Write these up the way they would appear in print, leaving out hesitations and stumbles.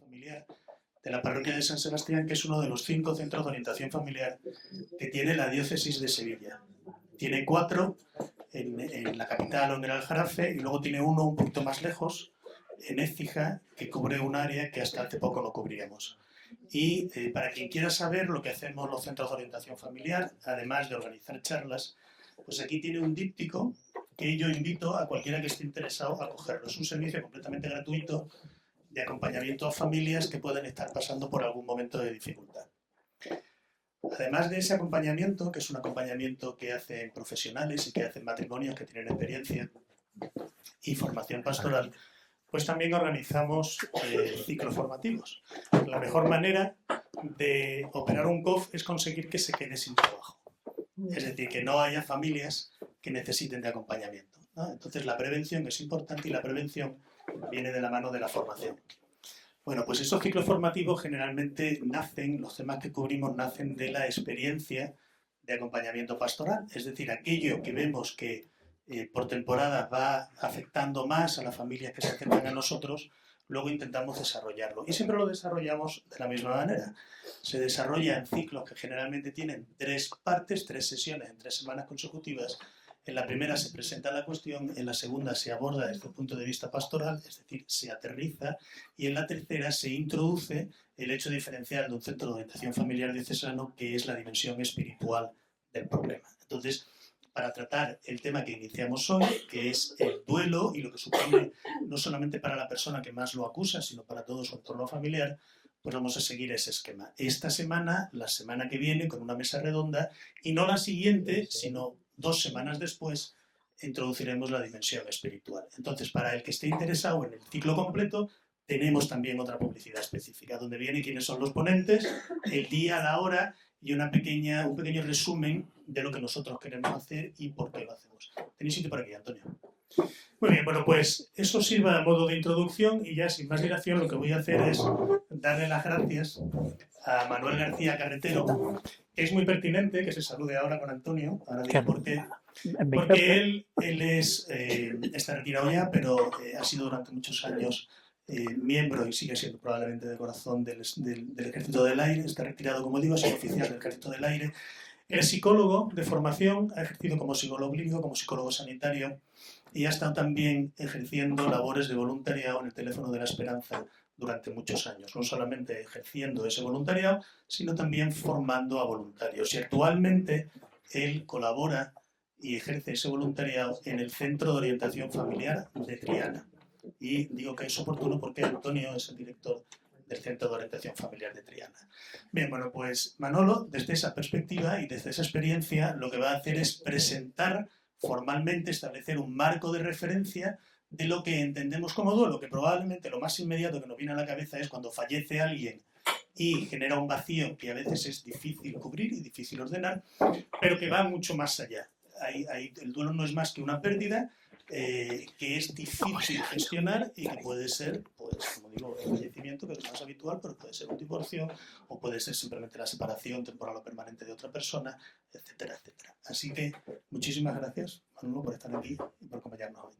familiar de la parroquia de San Sebastián, que es uno de los 5 centros de orientación familiar que tiene la diócesis de Sevilla. Tiene 4 en la capital o en el Aljarafe, y luego tiene uno un poquito más lejos, en Écija, que cubre un área que hasta hace poco no cubríamos. Y para quien quiera saber lo que hacemos los centros de orientación familiar, además de organizar charlas, pues aquí tiene un díptico que yo invito a cualquiera que esté interesado a cogerlo. Es un servicio completamente gratuito de acompañamiento a familias que pueden estar pasando por algún momento de dificultad. Además de ese acompañamiento, que es un acompañamiento que hacen profesionales y que hacen matrimonios que tienen experiencia y formación pastoral, pues también organizamos ciclos formativos. La mejor manera de operar un COF es conseguir que se quede sin trabajo. Es decir, que no haya familias que necesiten de acompañamiento, ¿no? Entonces la prevención es importante, y la prevención viene de la mano de la formación. Bueno, pues esos ciclos formativos generalmente nacen, los temas que cubrimos nacen de la experiencia de acompañamiento pastoral, es decir, aquello que vemos que por temporadas va afectando más a las familias que se acercan a nosotros, luego intentamos desarrollarlo. Y siempre lo desarrollamos de la misma manera. Se desarrolla en ciclos que generalmente tienen 3 partes, 3 sesiones en 3 semanas consecutivas. En la primera se presenta la cuestión, en la segunda se aborda desde el punto de vista pastoral, es decir, se aterriza, y en la tercera se introduce el hecho diferencial de un centro de orientación familiar diocesano, que es la dimensión espiritual del problema. Entonces, para tratar el tema que iniciamos hoy, que es el duelo y lo que supone no solamente para la persona que más lo acusa, sino para todo su entorno familiar, pues vamos a seguir ese esquema. Esta semana, la semana que viene, con una mesa redonda, y no la siguiente, sino 2 semanas después, introduciremos la dimensión espiritual. Entonces, para el que esté interesado en el ciclo completo, tenemos también otra publicidad específica, donde viene quiénes son los ponentes, el día, la hora y un pequeño resumen de lo que nosotros queremos hacer y por qué lo hacemos. ¿Tenéis sitio por aquí, Antonio? Muy bien, bueno, pues eso sirva a modo de introducción, y ya sin más dilación lo que voy a hacer es darle las gracias a Manuel García Carretero. Es muy pertinente que se salude ahora con Antonio, ahora digo por qué, porque él está retirado ya, pero ha sido durante muchos años miembro, y sigue siendo probablemente de corazón, del Ejército del Aire. Está retirado, como digo, es oficial del Ejército del Aire. Es psicólogo de formación, ha ejercido como psicólogo clínico, como psicólogo sanitario, y ha estado también ejerciendo labores de voluntariado en el Teléfono de la Esperanza durante muchos años, no solamente ejerciendo ese voluntariado, sino también formando a voluntarios. Y actualmente él colabora y ejerce ese voluntariado en el Centro de Orientación Familiar de Triana. Y digo que es oportuno porque Antonio es el director del Centro de Orientación Familiar de Triana. Bien, bueno, pues Manolo, desde esa perspectiva y desde esa experiencia, lo que va a hacer es presentar formalmente, establecer un marco de referencia de lo que entendemos como duelo, que probablemente lo más inmediato que nos viene a la cabeza es cuando fallece alguien y genera un vacío que a veces es difícil cubrir y difícil ordenar, pero que va mucho más allá. El duelo no es más que una pérdida que es difícil gestionar y que puede ser, pues, como digo, el fallecimiento, que es lo más habitual, pero puede ser un divorcio, o puede ser simplemente la separación temporal o permanente de otra persona, etcétera, etcétera. Así que muchísimas gracias, Manolo, por estar aquí y por acompañarnos hoy.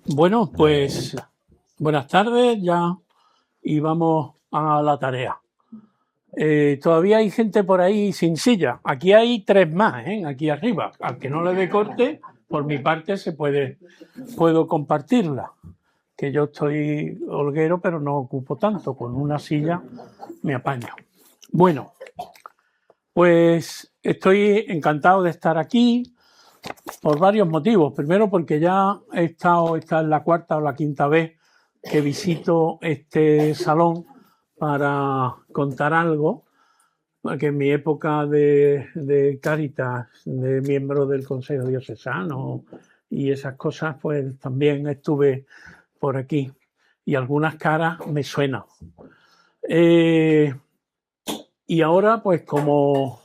Bueno, pues buenas tardes ya, y vamos a la tarea. Todavía hay gente por ahí sin silla. Aquí hay 3 más, aquí arriba. Al que no le dé corte, por mi parte puedo compartirla. Que yo estoy holguero, pero no ocupo tanto. Con una silla me apaño. Bueno, pues estoy encantado de estar aquí por varios motivos. Primero, porque ya esta es la 4ª o la 5ª vez que visito este salón para contar algo, porque en mi época de Cáritas, de miembro del Consejo Diocesano y esas cosas, pues también estuve por aquí y algunas caras me suenan. Y ahora, pues como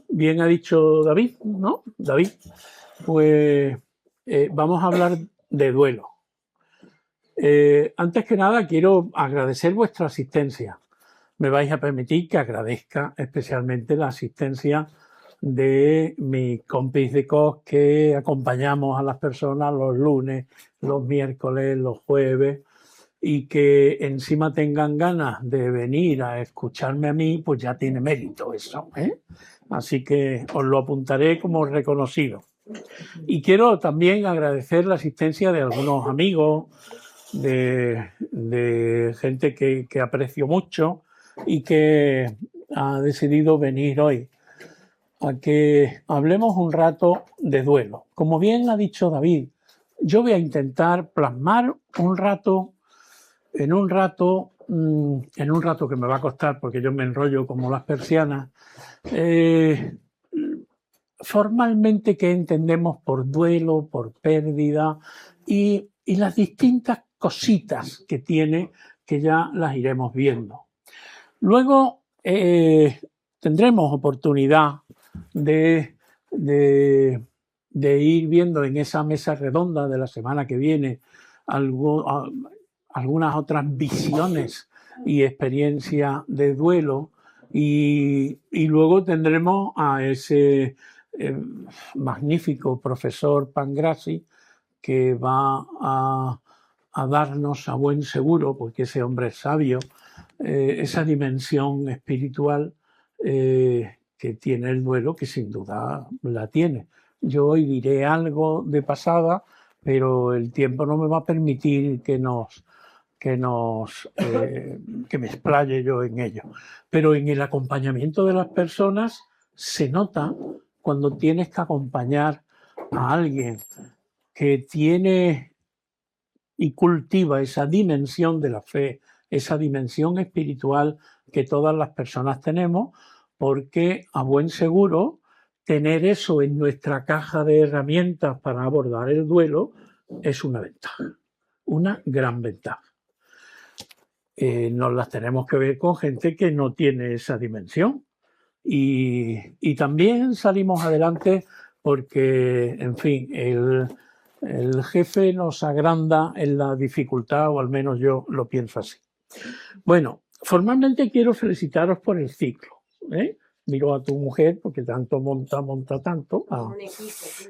bien ha dicho David, ¿no? David, pues vamos a hablar de duelo. Antes que nada, quiero agradecer vuestra asistencia. Me vais a permitir que agradezca especialmente la asistencia de mis compis de COS que acompañamos a las personas los lunes, los miércoles, los jueves, y que encima tengan ganas de venir a escucharme a mí, pues ya tiene mérito eso, ¿eh? Así que os lo apuntaré como reconocido. Y quiero también agradecer la asistencia de algunos amigos, de gente que aprecio mucho y que ha decidido venir hoy a que hablemos un rato de duelo. Como bien ha dicho David, yo voy a intentar plasmar en un rato que me va a costar porque yo me enrollo como las persianas, formalmente qué entendemos por duelo, por pérdida y las distintas cositas que tiene, que ya las iremos viendo. Luego tendremos oportunidad de ir viendo en esa mesa redonda de la semana que viene algunas otras visiones y experiencias de duelo y luego tendremos a ese magnífico profesor Pangrassi que va a darnos a buen seguro, porque ese hombre es sabio, esa dimensión espiritual que tiene el duelo, que sin duda la tiene. Yo hoy diré algo de pasada, pero el tiempo no me va a permitir que me explaye yo en ello. Pero en el acompañamiento de las personas se nota cuando tienes que acompañar a alguien que tiene y cultiva esa dimensión de la fe, esa dimensión espiritual que todas las personas tenemos, porque a buen seguro tener eso en nuestra caja de herramientas para abordar el duelo es una ventaja, una gran ventaja. Nos las tenemos que ver con gente que no tiene esa dimensión y también salimos adelante porque, en fin, el jefe nos agranda en la dificultad, o al menos yo lo pienso así. Bueno, formalmente quiero felicitaros por el ciclo, ¿eh? Miro a tu mujer, porque tanto monta tanto,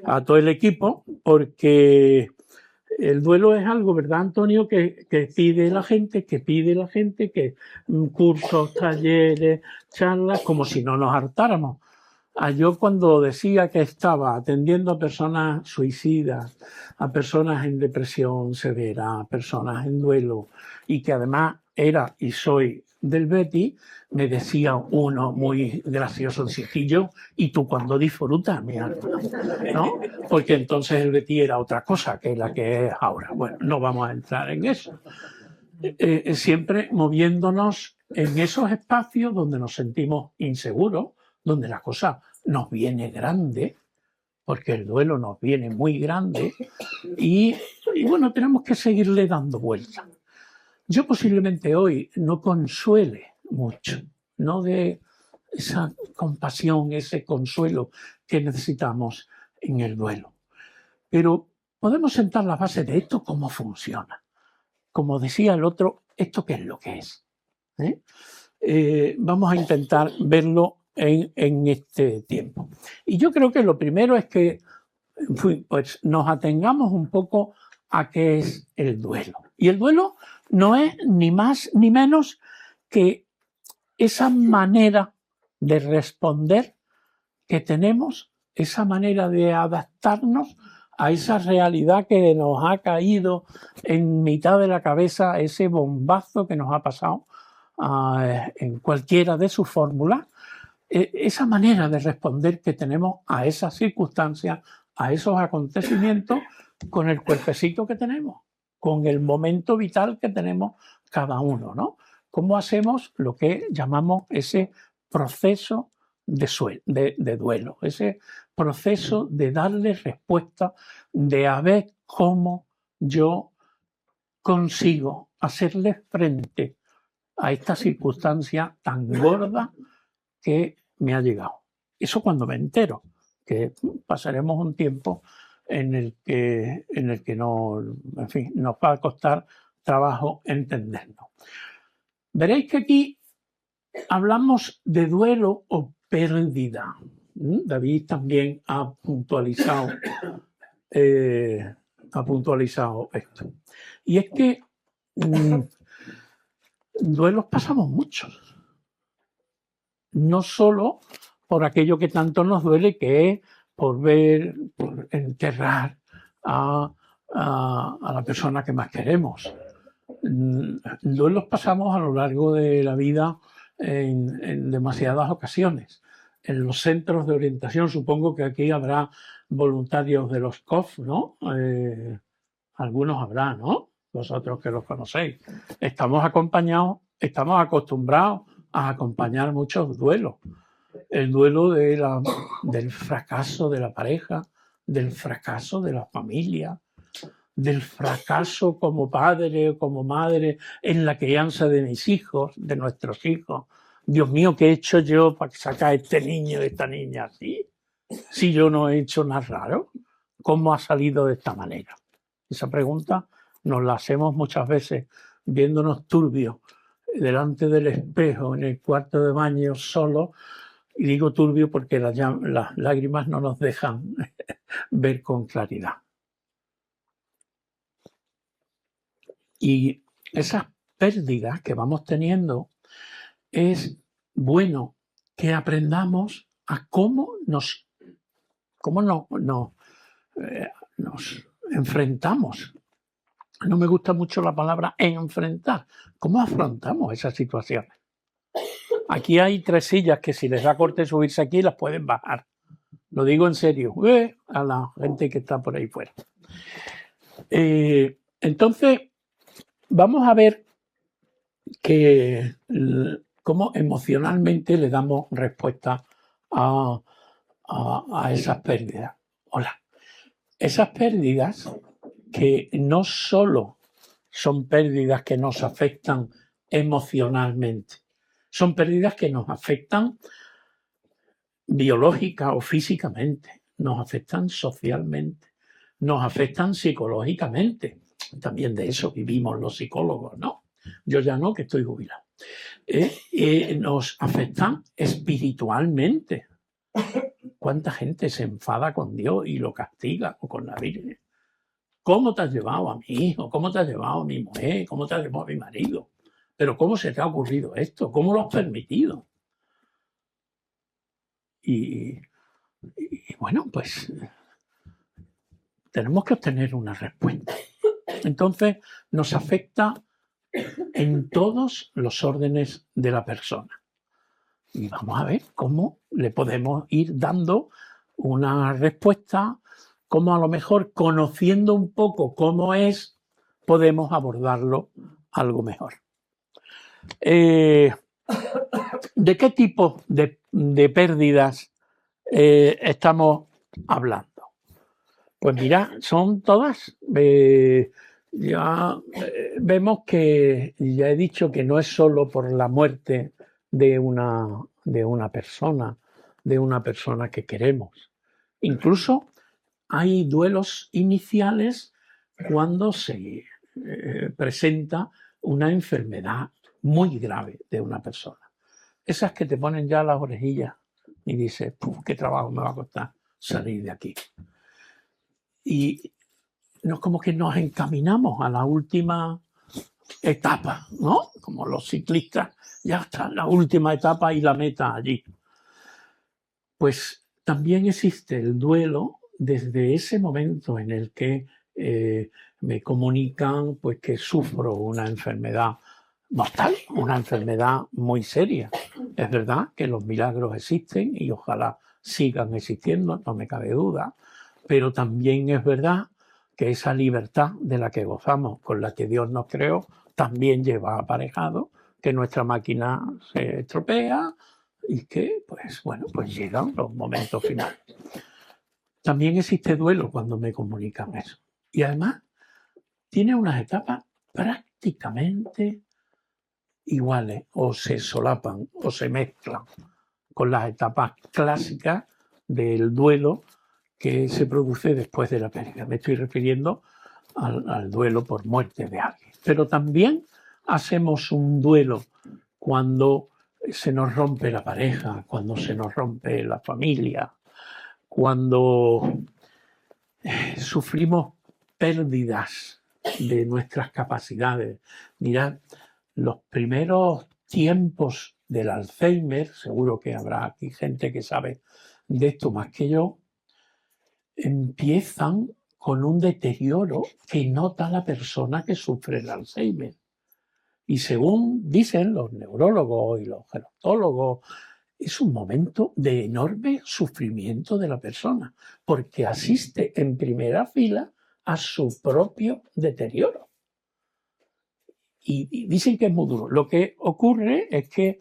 a todo el equipo, porque el duelo es algo, ¿verdad, Antonio?, que pide la gente, que cursos, talleres, charlas, como si no nos hartáramos. Yo cuando decía que estaba atendiendo a personas suicidas, a personas en depresión severa, a personas en duelo, y que además era y soy del Betis, me decía uno muy gracioso, chiquillo, ¿y tú cuando disfrutas, mi alma? ¿No? Porque entonces el Betis era otra cosa que la que es ahora. Bueno, no vamos a entrar en eso. Siempre moviéndonos en esos espacios donde nos sentimos inseguros, donde la cosa nos viene grande, porque el duelo nos viene muy grande, y bueno, tenemos que seguirle dando vuelta. Yo posiblemente hoy no consuele mucho, no de esa compasión, ese consuelo que necesitamos en el duelo, pero podemos sentar la base de esto, cómo funciona. Como decía el otro, ¿esto qué es lo que es? Vamos a intentar verlo en este tiempo. Y yo creo que lo primero es que pues, nos atengamos un poco a qué es el duelo. Y el duelo no es ni más ni menos que esa manera de responder que tenemos, esa manera de adaptarnos a esa realidad que nos ha caído en mitad de la cabeza, ese bombazo que nos ha pasado en cualquiera de sus fórmulas, esa manera de responder que tenemos a esas circunstancias, a esos acontecimientos, con el cuerpecito que tenemos, con el momento vital que tenemos cada uno, ¿no? ¿Cómo hacemos lo que llamamos ese proceso de duelo, ese proceso de darle respuesta, de a ver cómo yo consigo hacerle frente a esta circunstancia tan gorda que me ha llegado? Eso cuando me entero, que pasaremos un tiempo en el que no, en fin, nos va a costar trabajo entendernos. Veréis que aquí hablamos de duelo o pérdida. David también ha puntualizado esto. Y es que duelos pasamos muchos. No solo por aquello que tanto nos duele, que es por enterrar a la persona que más queremos. Duelos pasamos a lo largo de la vida en demasiadas ocasiones. En los centros de orientación, supongo que aquí habrá voluntarios de los COF, ¿no? Algunos habrá, ¿no? Vosotros que los conocéis. Estamos acostumbrados a acompañar muchos duelos. El duelo del fracaso de la pareja, del fracaso de la familia, del fracaso como padre o como madre en la crianza de mis hijos, de nuestros hijos. Dios mío, ¿qué he hecho yo para sacar a este niño, esta niña así? Si yo no he hecho nada raro, ¿cómo ha salido de esta manera? Esa pregunta nos la hacemos muchas veces viéndonos turbios delante del espejo en el cuarto de baño solo, y digo turbio porque las lágrimas no nos dejan ver con claridad. Y esas pérdidas que vamos teniendo, es bueno que aprendamos a cómo nos enfrentamos. No me gusta mucho la palabra enfrentar. ¿Cómo afrontamos esas situaciones? Aquí hay 3 sillas que si les da corte subirse aquí las pueden bajar. Lo digo en serio, a la gente que está por ahí fuera. Entonces, vamos a ver cómo emocionalmente le damos respuesta a esas pérdidas. Hola. Esas pérdidas que no solo son pérdidas que nos afectan emocionalmente, son pérdidas que nos afectan biológica o físicamente, nos afectan socialmente, nos afectan psicológicamente. También de eso vivimos los psicólogos, ¿no? Yo ya no, que estoy jubilado. Nos afectan espiritualmente. ¿Cuánta gente se enfada con Dios y lo castiga, o con la Virgen? ¿Cómo te has llevado a mi hijo? ¿Cómo te has llevado a mi mujer? ¿Cómo te has llevado a mi marido? ¿Pero cómo se te ha ocurrido esto? ¿Cómo lo has permitido? Y bueno, pues tenemos que obtener una respuesta. Entonces, nos afecta en todos los órdenes de la persona. Y vamos a ver cómo le podemos ir dando una respuesta, cómo a lo mejor conociendo un poco cómo es, podemos abordarlo algo mejor. ¿De qué tipo de pérdidas estamos hablando? Pues mira, son todas. Ya vemos que, ya he dicho que no es solo por la muerte de una persona que queremos. Incluso hay duelos iniciales cuando se presenta una enfermedad muy grave de una persona. Esas que te ponen ya las orejillas y dices, qué trabajo me va a costar salir de aquí. Y no es como que nos encaminamos a la última etapa, ¿no? Como los ciclistas, ya está la última etapa y la meta allí. Pues también existe el duelo desde ese momento en el que me comunican pues, que sufro una enfermedad mortal, una enfermedad muy seria. Es verdad que los milagros existen y ojalá sigan existiendo, no me cabe duda, pero también es verdad que esa libertad de la que gozamos, con la que Dios nos creó, también lleva aparejado que nuestra máquina se estropea y que, pues bueno, pues llegan los momentos finales. También existe duelo cuando me comunican eso. Y además tiene unas etapas prácticamente iguales, o se solapan, o se mezclan con las etapas clásicas del duelo que se produce después de la pérdida. Me estoy refiriendo al duelo por muerte de alguien. Pero también hacemos un duelo cuando se nos rompe la pareja, cuando se nos rompe la familia, cuando sufrimos pérdidas de nuestras capacidades. Mirad, los primeros tiempos del Alzheimer, seguro que habrá aquí gente que sabe de esto más que yo, empiezan con un deterioro que nota la persona que sufre el Alzheimer. Y según dicen los neurólogos y los gerontólogos, es un momento de enorme sufrimiento de la persona, porque asiste en primera fila a su propio deterioro. Y dicen que es muy duro. Lo que ocurre es que,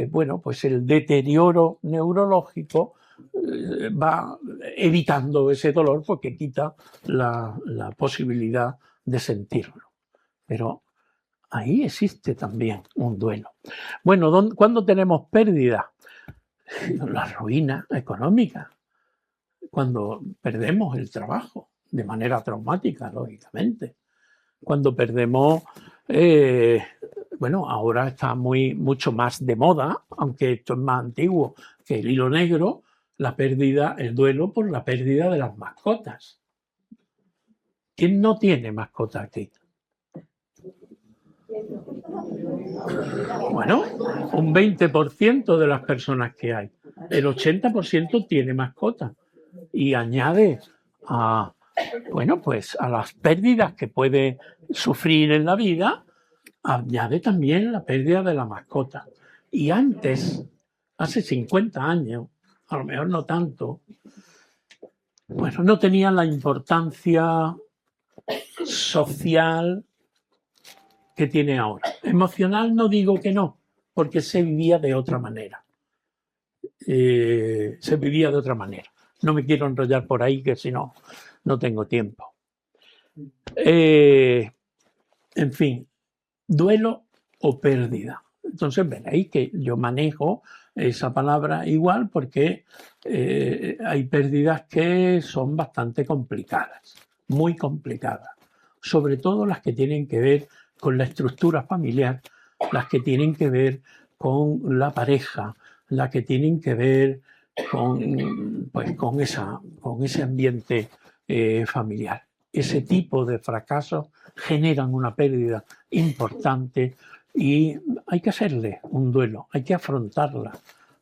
bueno, pues el deterioro neurológico va evitando ese dolor porque quita la posibilidad de sentirlo. Pero ahí existe también un duelo. Bueno, ¿cuándo tenemos pérdida? La ruina económica. Cuando perdemos el trabajo de manera traumática, lógicamente. Cuando perdemos, bueno, ahora está mucho más de moda, aunque esto es más antiguo que el hilo negro, la pérdida, el duelo por la pérdida de las mascotas. ¿Quién no tiene mascota aquí? Bueno, un 20% de las personas que hay. El 80% tiene mascota. Y añade a, bueno, pues a las pérdidas que puede sufrir en la vida, añade también la pérdida de la mascota. Y antes, hace 50 años, a lo mejor no tanto, bueno, no tenía la importancia social que tiene ahora. Emocional no digo que no, porque se vivía de otra manera. Se vivía de otra manera. No me quiero enrollar por ahí, que si no, no tengo tiempo. En fin, duelo o pérdida. Entonces veréis que yo manejo esa palabra igual porque hay pérdidas que son bastante complicadas, muy complicadas. Sobre todo las que tienen que ver con la estructura familiar, las que tienen que ver con la pareja, las que tienen que ver con ese ambiente familiar. Ese tipo de fracasos generan una pérdida importante y hay que hacerle un duelo, hay que afrontarla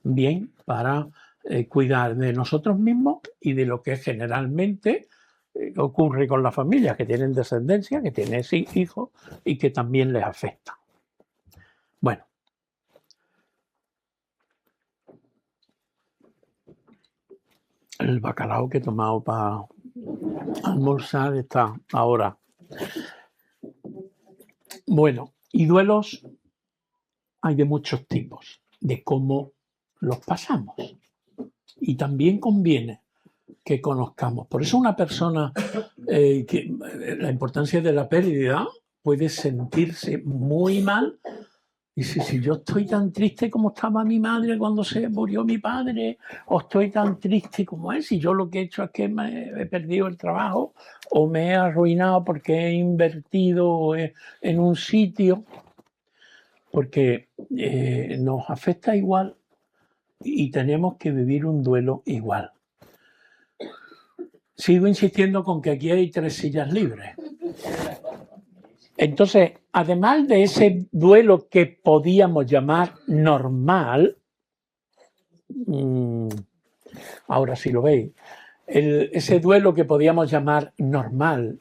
bien para cuidar de nosotros mismos y de lo que generalmente ocurre con las familias que tienen descendencia, que tienen hijos y que también les afecta. Bueno. El bacalao que he tomado para almorzar está ahora. Bueno, y duelos hay de muchos tipos, de cómo los pasamos. Y también conviene que conozcamos. Por eso una persona, la importancia de la pérdida, puede sentirse muy mal. Y si yo estoy tan triste como estaba mi madre cuando se murió mi padre, o estoy tan triste como es, si yo lo que he hecho es que he perdido el trabajo o me he arruinado porque he invertido en un sitio, porque nos afecta igual y tenemos que vivir un duelo igual. Sigo insistiendo con que aquí hay 3 sillas libres. Entonces, además de ese duelo que podíamos llamar normal, ahora sí lo veis, ese duelo que podíamos llamar normal,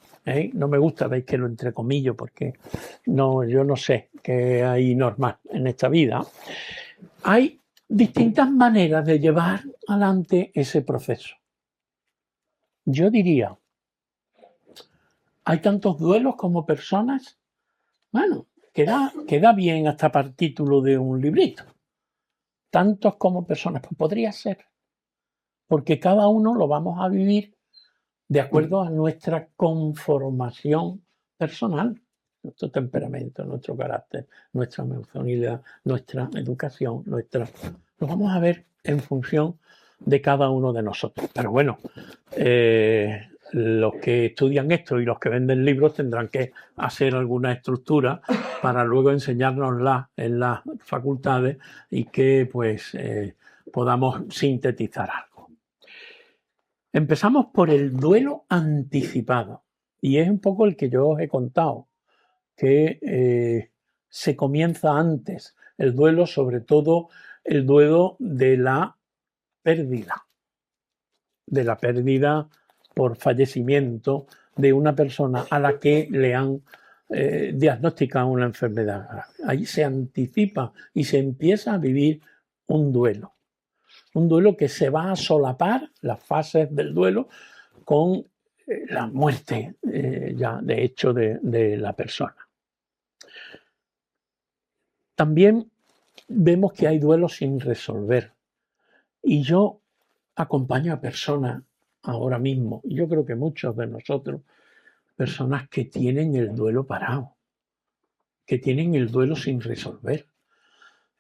no me gusta, veis que lo entrecomillo porque yo no sé qué hay normal en esta vida. Hay distintas maneras de llevar adelante ese proceso. Yo diría, hay tantos duelos como personas. Bueno, queda bien hasta para título de un librito. Tantos como personas, pues podría ser. Porque cada uno lo vamos a vivir de acuerdo a nuestra conformación personal, nuestro temperamento, nuestro carácter, nuestra emocionalidad, nuestra educación, lo vamos a ver en función de cada uno de nosotros. Pero bueno, los que estudian esto y los que venden libros tendrán que hacer alguna estructura para luego enseñárnosla en las facultades y que pues podamos sintetizar algo. Empezamos por el duelo anticipado y es un poco el que yo os he contado, que se comienza antes el duelo, sobre todo el duelo de la pérdida por fallecimiento de una persona a la que le han diagnosticado una enfermedad. Ahí se anticipa y se empieza a vivir un duelo que se va a solapar, las fases del duelo, con la muerte ya de hecho de la persona. También vemos que hay duelos sin resolver y yo acompaño a personas ahora mismo, yo creo que muchos de nosotros, personas que tienen el duelo parado, que tienen el duelo sin resolver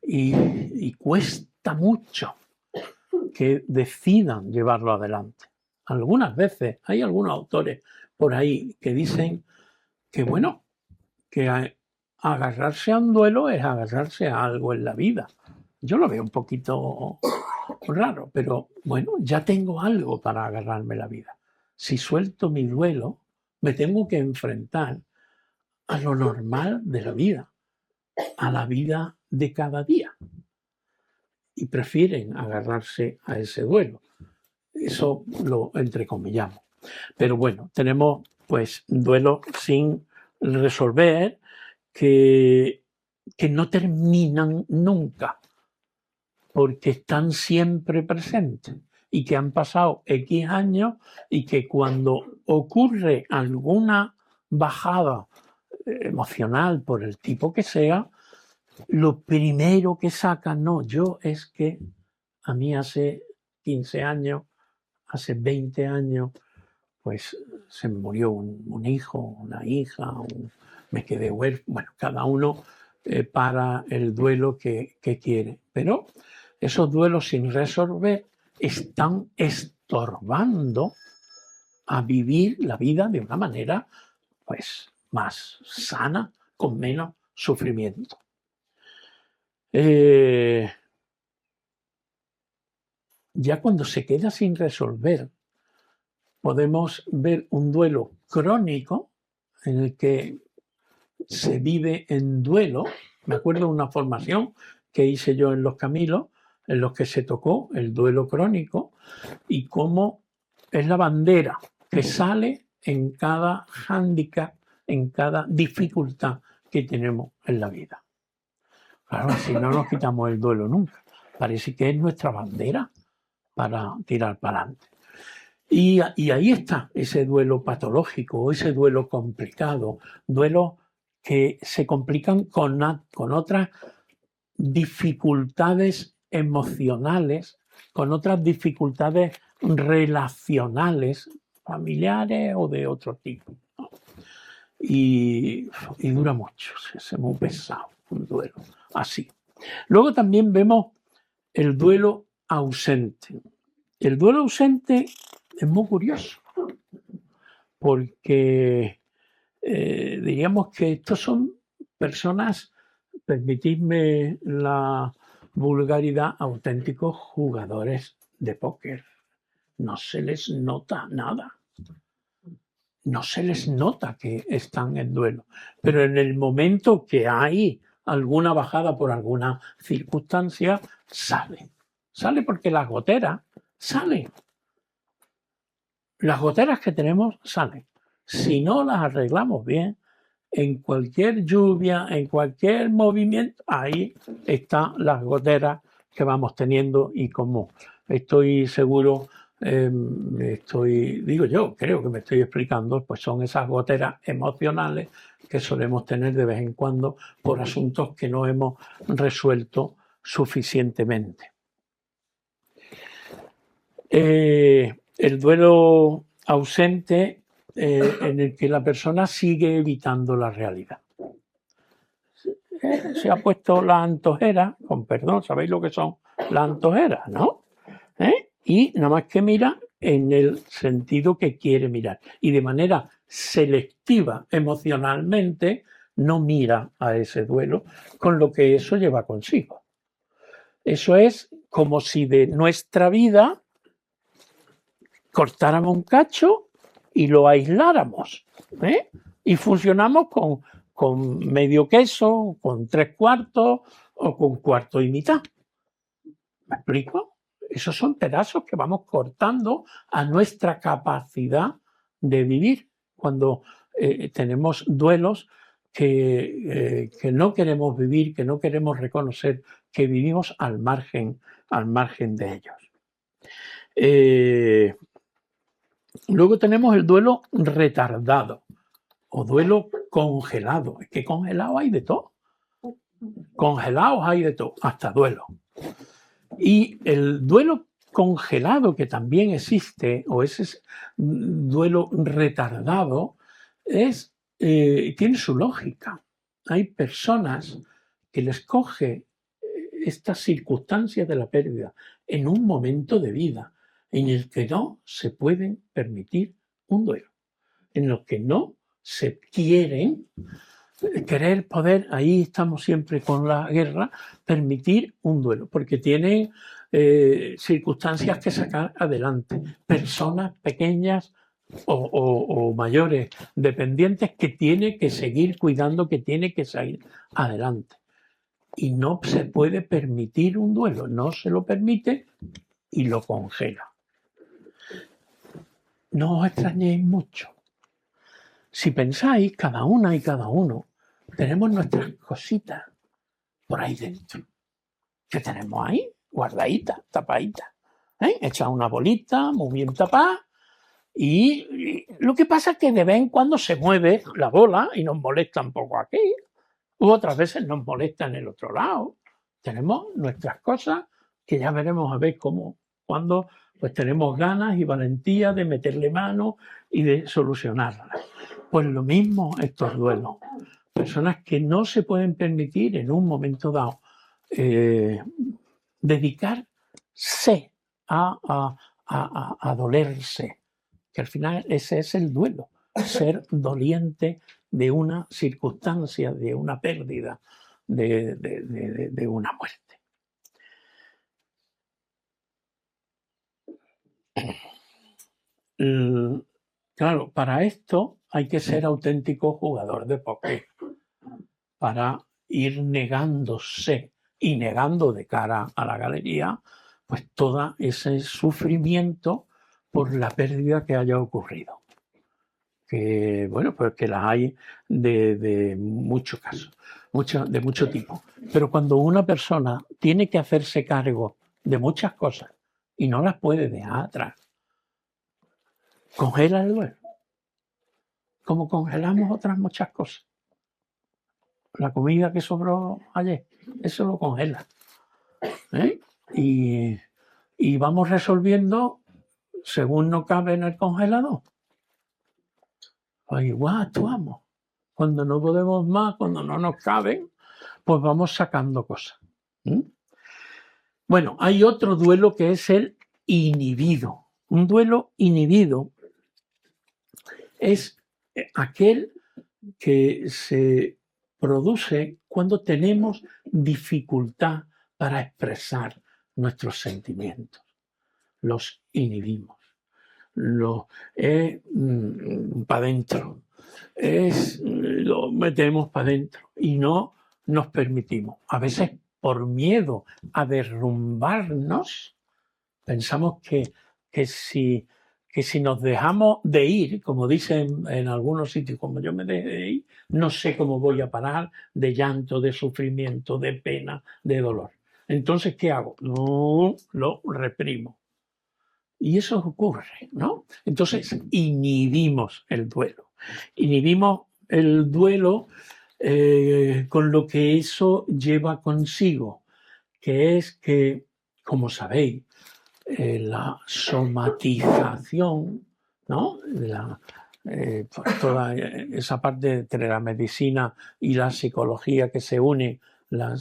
y cuesta mucho que decidan llevarlo adelante. Algunas veces hay algunos autores por ahí que dicen que bueno, que agarrarse a un duelo es agarrarse a algo en la vida. Yo lo veo un poquito raro, pero bueno, ya tengo algo para agarrarme la vida. Si suelto mi duelo, me tengo que enfrentar a lo normal de la vida, a la vida de cada día. Y prefieren agarrarse a ese duelo. Eso lo entrecomillamos. Pero bueno, tenemos pues duelos sin resolver que no terminan nunca, porque están siempre presentes y que han pasado X años y que cuando ocurre alguna bajada emocional por el tipo que sea, lo primero que sacan, no, yo es que a mí hace 15 años, hace 20 años, pues se me murió un hijo, una hija, me quedé huérfano, bueno, cada uno para el duelo que quiere. Pero esos duelos sin resolver están estorbando a vivir la vida de una manera pues más sana, con menos sufrimiento. Ya cuando se queda sin resolver, podemos ver un duelo crónico en el que se vive en duelo. Me acuerdo de una formación que hice yo en Los Camilos, en los que se tocó el duelo crónico y cómo es la bandera que sale en cada hándicap, en cada dificultad que tenemos en la vida. Claro, si no nos quitamos el duelo nunca. Parece que es nuestra bandera para tirar para adelante. Y ahí está ese duelo patológico, ese duelo complicado, duelos que se complican con otras dificultades emocionales, con otras dificultades relacionales, familiares o de otro tipo, ¿no? Y dura mucho, es muy pesado un duelo así. Luego también vemos el duelo ausente. El duelo ausente es muy curioso, porque diríamos que estos son personas, permitidme la vulgaridad, auténticos jugadores de póker. No se les nota nada. No se les nota que están en duelo. Pero en el momento que hay alguna bajada por alguna circunstancia, sale. Sale porque las goteras salen. Las goteras que tenemos salen. Si no las arreglamos bien, en cualquier lluvia, en cualquier movimiento, ahí están las goteras que vamos teniendo y como estoy seguro, digo yo, creo que me estoy explicando, pues son esas goteras emocionales que solemos tener de vez en cuando por asuntos que no hemos resuelto suficientemente. El duelo ausente en el que la persona sigue evitando la realidad. Se ha puesto la antojera, con perdón, ¿sabéis lo que son las antojeras, no? Y nada más que mira en el sentido que quiere mirar y de manera selectiva emocionalmente no mira a ese duelo, con lo que eso lleva consigo. Eso es como si de nuestra vida cortáramos un cacho y lo aisláramos, ¿eh? Y funcionamos con medio queso, con 3/4 o con 1/4 y mitad. ¿Me explico? Esos son pedazos que vamos cortando a nuestra capacidad de vivir cuando tenemos duelos que no queremos vivir, que no queremos reconocer, que vivimos al margen de ellos. Luego tenemos el duelo retardado o duelo congelado. Es que congelado hay de todo. Congelados hay de todo, hasta duelo. Y el duelo congelado que también existe, o ese duelo retardado, tiene su lógica. Hay personas que les coge estas circunstancias de la pérdida en un momento de vida en el que no se pueden permitir un duelo, en los que no se querer poder, ahí estamos siempre con la guerra, permitir un duelo, porque tienen circunstancias que sacar adelante, personas pequeñas o mayores, dependientes que tiene que seguir cuidando, que tiene que salir adelante. Y no se puede permitir un duelo, no se lo permite y lo congela. No os extrañéis mucho. Si pensáis, cada una y cada uno, tenemos nuestras cositas por ahí dentro. Que tenemos ahí, guardaditas, tapaditas. Hechas una bolita, muy bien tapada. Y lo que pasa es que de vez en cuando se mueve la bola y nos molesta un poco aquí. U otras veces nos molesta en el otro lado. Tenemos nuestras cosas que ya veremos a ver cuando pues tenemos ganas y valentía de meterle mano y de solucionarlas. Pues lo mismo estos duelos. Personas que no se pueden permitir en un momento dado dedicarse a dolerse, que al final ese es el duelo, ser doliente de una circunstancia, de una pérdida, de una muerte. Claro, para esto hay que ser auténtico jugador de póker, para ir negándose y negando de cara a la galería, pues todo ese sufrimiento por la pérdida que haya ocurrido. Que, bueno, pues que las hay de muchos casos, de mucho tipo. Pero cuando una persona tiene que hacerse cargo de muchas cosas y no las puede dejar atrás, congela el duelo. Como congelamos otras muchas cosas. La comida que sobró ayer, eso lo congela. Y vamos resolviendo según no cabe en el congelador. Pues igual actuamos. Cuando no podemos más, cuando no nos caben, pues vamos sacando cosas. Bueno, hay otro duelo que es el inhibido. Un duelo inhibido es aquel que se produce cuando tenemos dificultad para expresar nuestros sentimientos. Los inhibimos. Para adentro. Lo metemos para adentro y no nos permitimos. A veces por miedo a derrumbarnos, pensamos que si nos dejamos de ir, como dicen en algunos sitios, como yo me dejé de ir, no sé cómo voy a parar de llanto, de sufrimiento, de pena, de dolor. Entonces, ¿qué hago? No, lo reprimo. Y eso ocurre, ¿no? Entonces, inhibimos el duelo. Inhibimos el duelo con lo que eso lleva consigo, que es que, como sabéis, la somatización, ¿no? Toda esa parte entre la medicina y la psicología que se une, la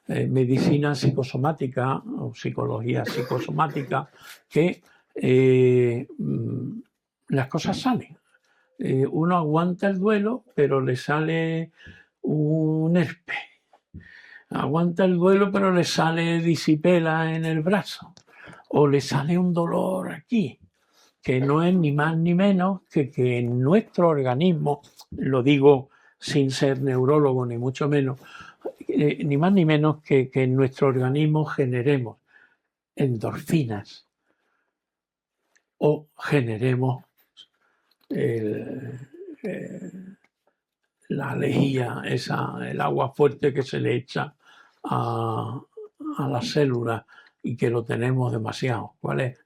medicina psicosomática o psicología psicosomática, que las cosas salen. Uno aguanta el duelo, pero le sale un herpes. Aguanta el duelo, pero le sale disipela en el brazo. O le sale un dolor aquí, que no es ni más ni menos que en nuestro organismo, lo digo sin ser neurólogo ni mucho menos, ni más ni menos que en nuestro organismo generemos endorfinas o generemos la lejía, el agua fuerte que se le echa a las células y que lo tenemos demasiado. ¿Cuál es?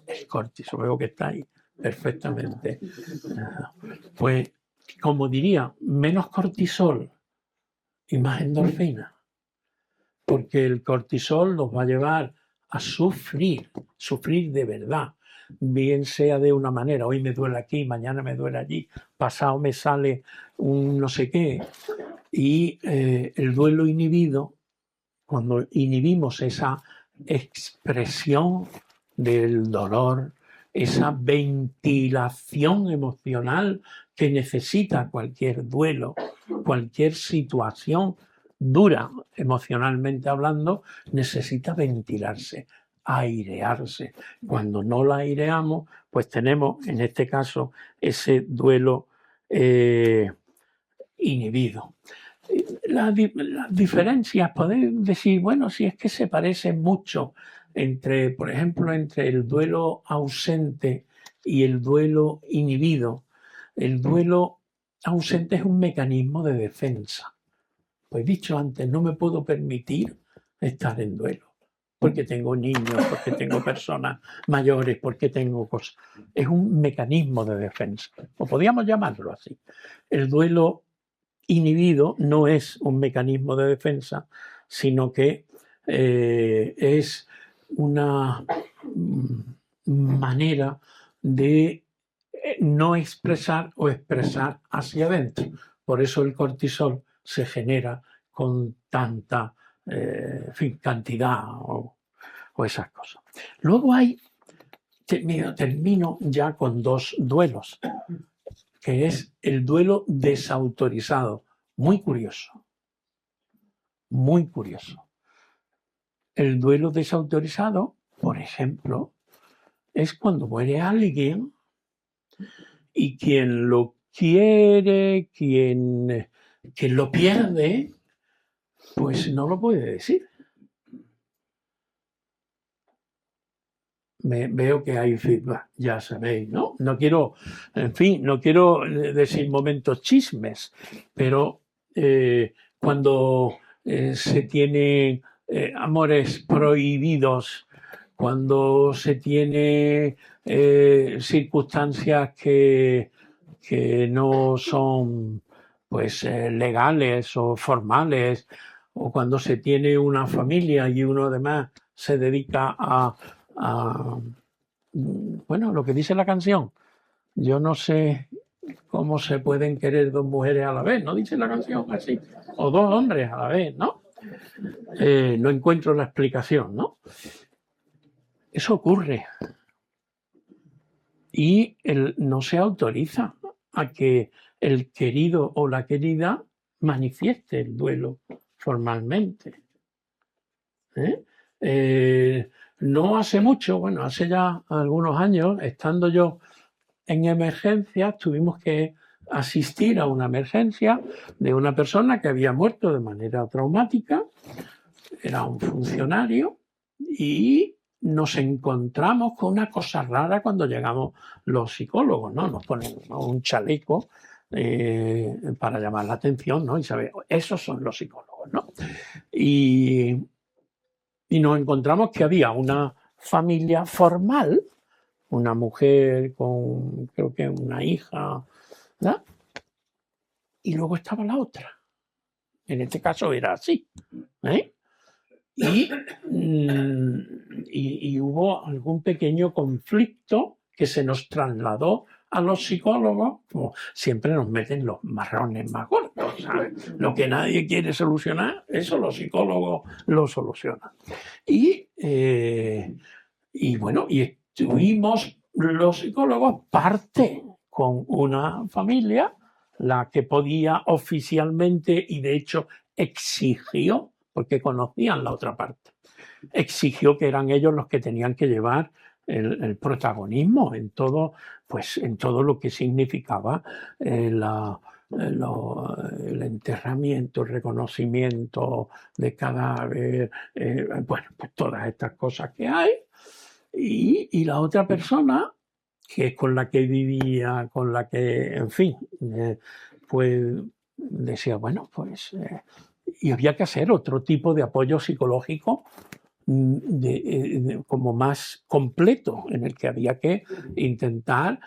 El cortisol. Veo que está ahí perfectamente. Pues, como diría, menos cortisol y más endorfina, porque el cortisol nos va a llevar a sufrir de verdad, bien sea de una manera, hoy me duele aquí, mañana me duele allí, pasado me sale un no sé qué, y el duelo inhibido, cuando inhibimos esa expresión del dolor, esa ventilación emocional que necesita cualquier duelo, cualquier situación dura emocionalmente hablando, necesita ventilarse, airearse. Cuando no la aireamos, pues tenemos en este caso ese duelo inhibido. Las diferencias, podéis decir, bueno, si es que se parecen mucho entre, por ejemplo, entre el duelo ausente y el duelo inhibido. El duelo ausente es un mecanismo de defensa. Pues dicho antes, no me puedo permitir estar en duelo, porque tengo niños, porque tengo personas mayores, porque tengo cosas. Es un mecanismo de defensa, o podríamos llamarlo así. El duelo inhibido no es un mecanismo de defensa, sino que es una manera de no expresar o expresar hacia adentro. Por eso el cortisol se genera con tanta cantidad o esas cosas. Luego hay, termino ya con dos duelos, que es el duelo desautorizado. Muy curioso, muy curioso. El duelo desautorizado, por ejemplo, es cuando muere alguien y quien lo quiere, quien lo pierde, pues no lo puede decir. Veo que hay feedback, ya sabéis, ¿no? No quiero, en fin, no quiero decir momentos chismes, pero cuando se tienen amores prohibidos, cuando se tiene circunstancias que no son pues legales o formales, o cuando se tiene una familia y uno además se dedica a bueno, lo que dice la canción, yo no sé cómo se pueden querer dos mujeres a la vez, ¿no dice la canción así? O dos hombres a la vez, ¿no? No encuentro la explicación, ¿no? Eso ocurre. Y no se autoriza a que el querido o la querida manifieste el duelo formalmente. No hace mucho, bueno, hace ya algunos años, estando yo en emergencias, tuvimos que asistir a una emergencia de una persona que había muerto de manera traumática, era un funcionario, y nos encontramos con una cosa rara cuando llegamos los psicólogos, ¿no? Nos ponen un chaleco para llamar la atención, ¿no? Y saber, esos son los psicólogos, ¿no? Y nos encontramos que había una familia formal, una mujer con, creo que una hija, ¿verdad? Y luego estaba la otra. En este caso era así, ¿eh? Y hubo algún pequeño conflicto que se nos trasladó a los psicólogos, como siempre nos meten los marrones más gordos, ¿sabes? Lo que nadie quiere solucionar, eso los psicólogos lo solucionan. Y Y bueno, y estuvimos los psicólogos parte con una familia, la que podía oficialmente y de hecho exigió, porque conocían la otra parte, exigió que eran ellos los que tenían que llevar el protagonismo en todo, pues en todo lo que significaba el enterramiento, el reconocimiento de cadáver, bueno, pues todas estas cosas que hay. Y la otra persona, que es con la que vivía, con la que, en fin, pues decía, bueno, pues, y había que hacer otro tipo de apoyo psicológico como más completo, en el que había que intentar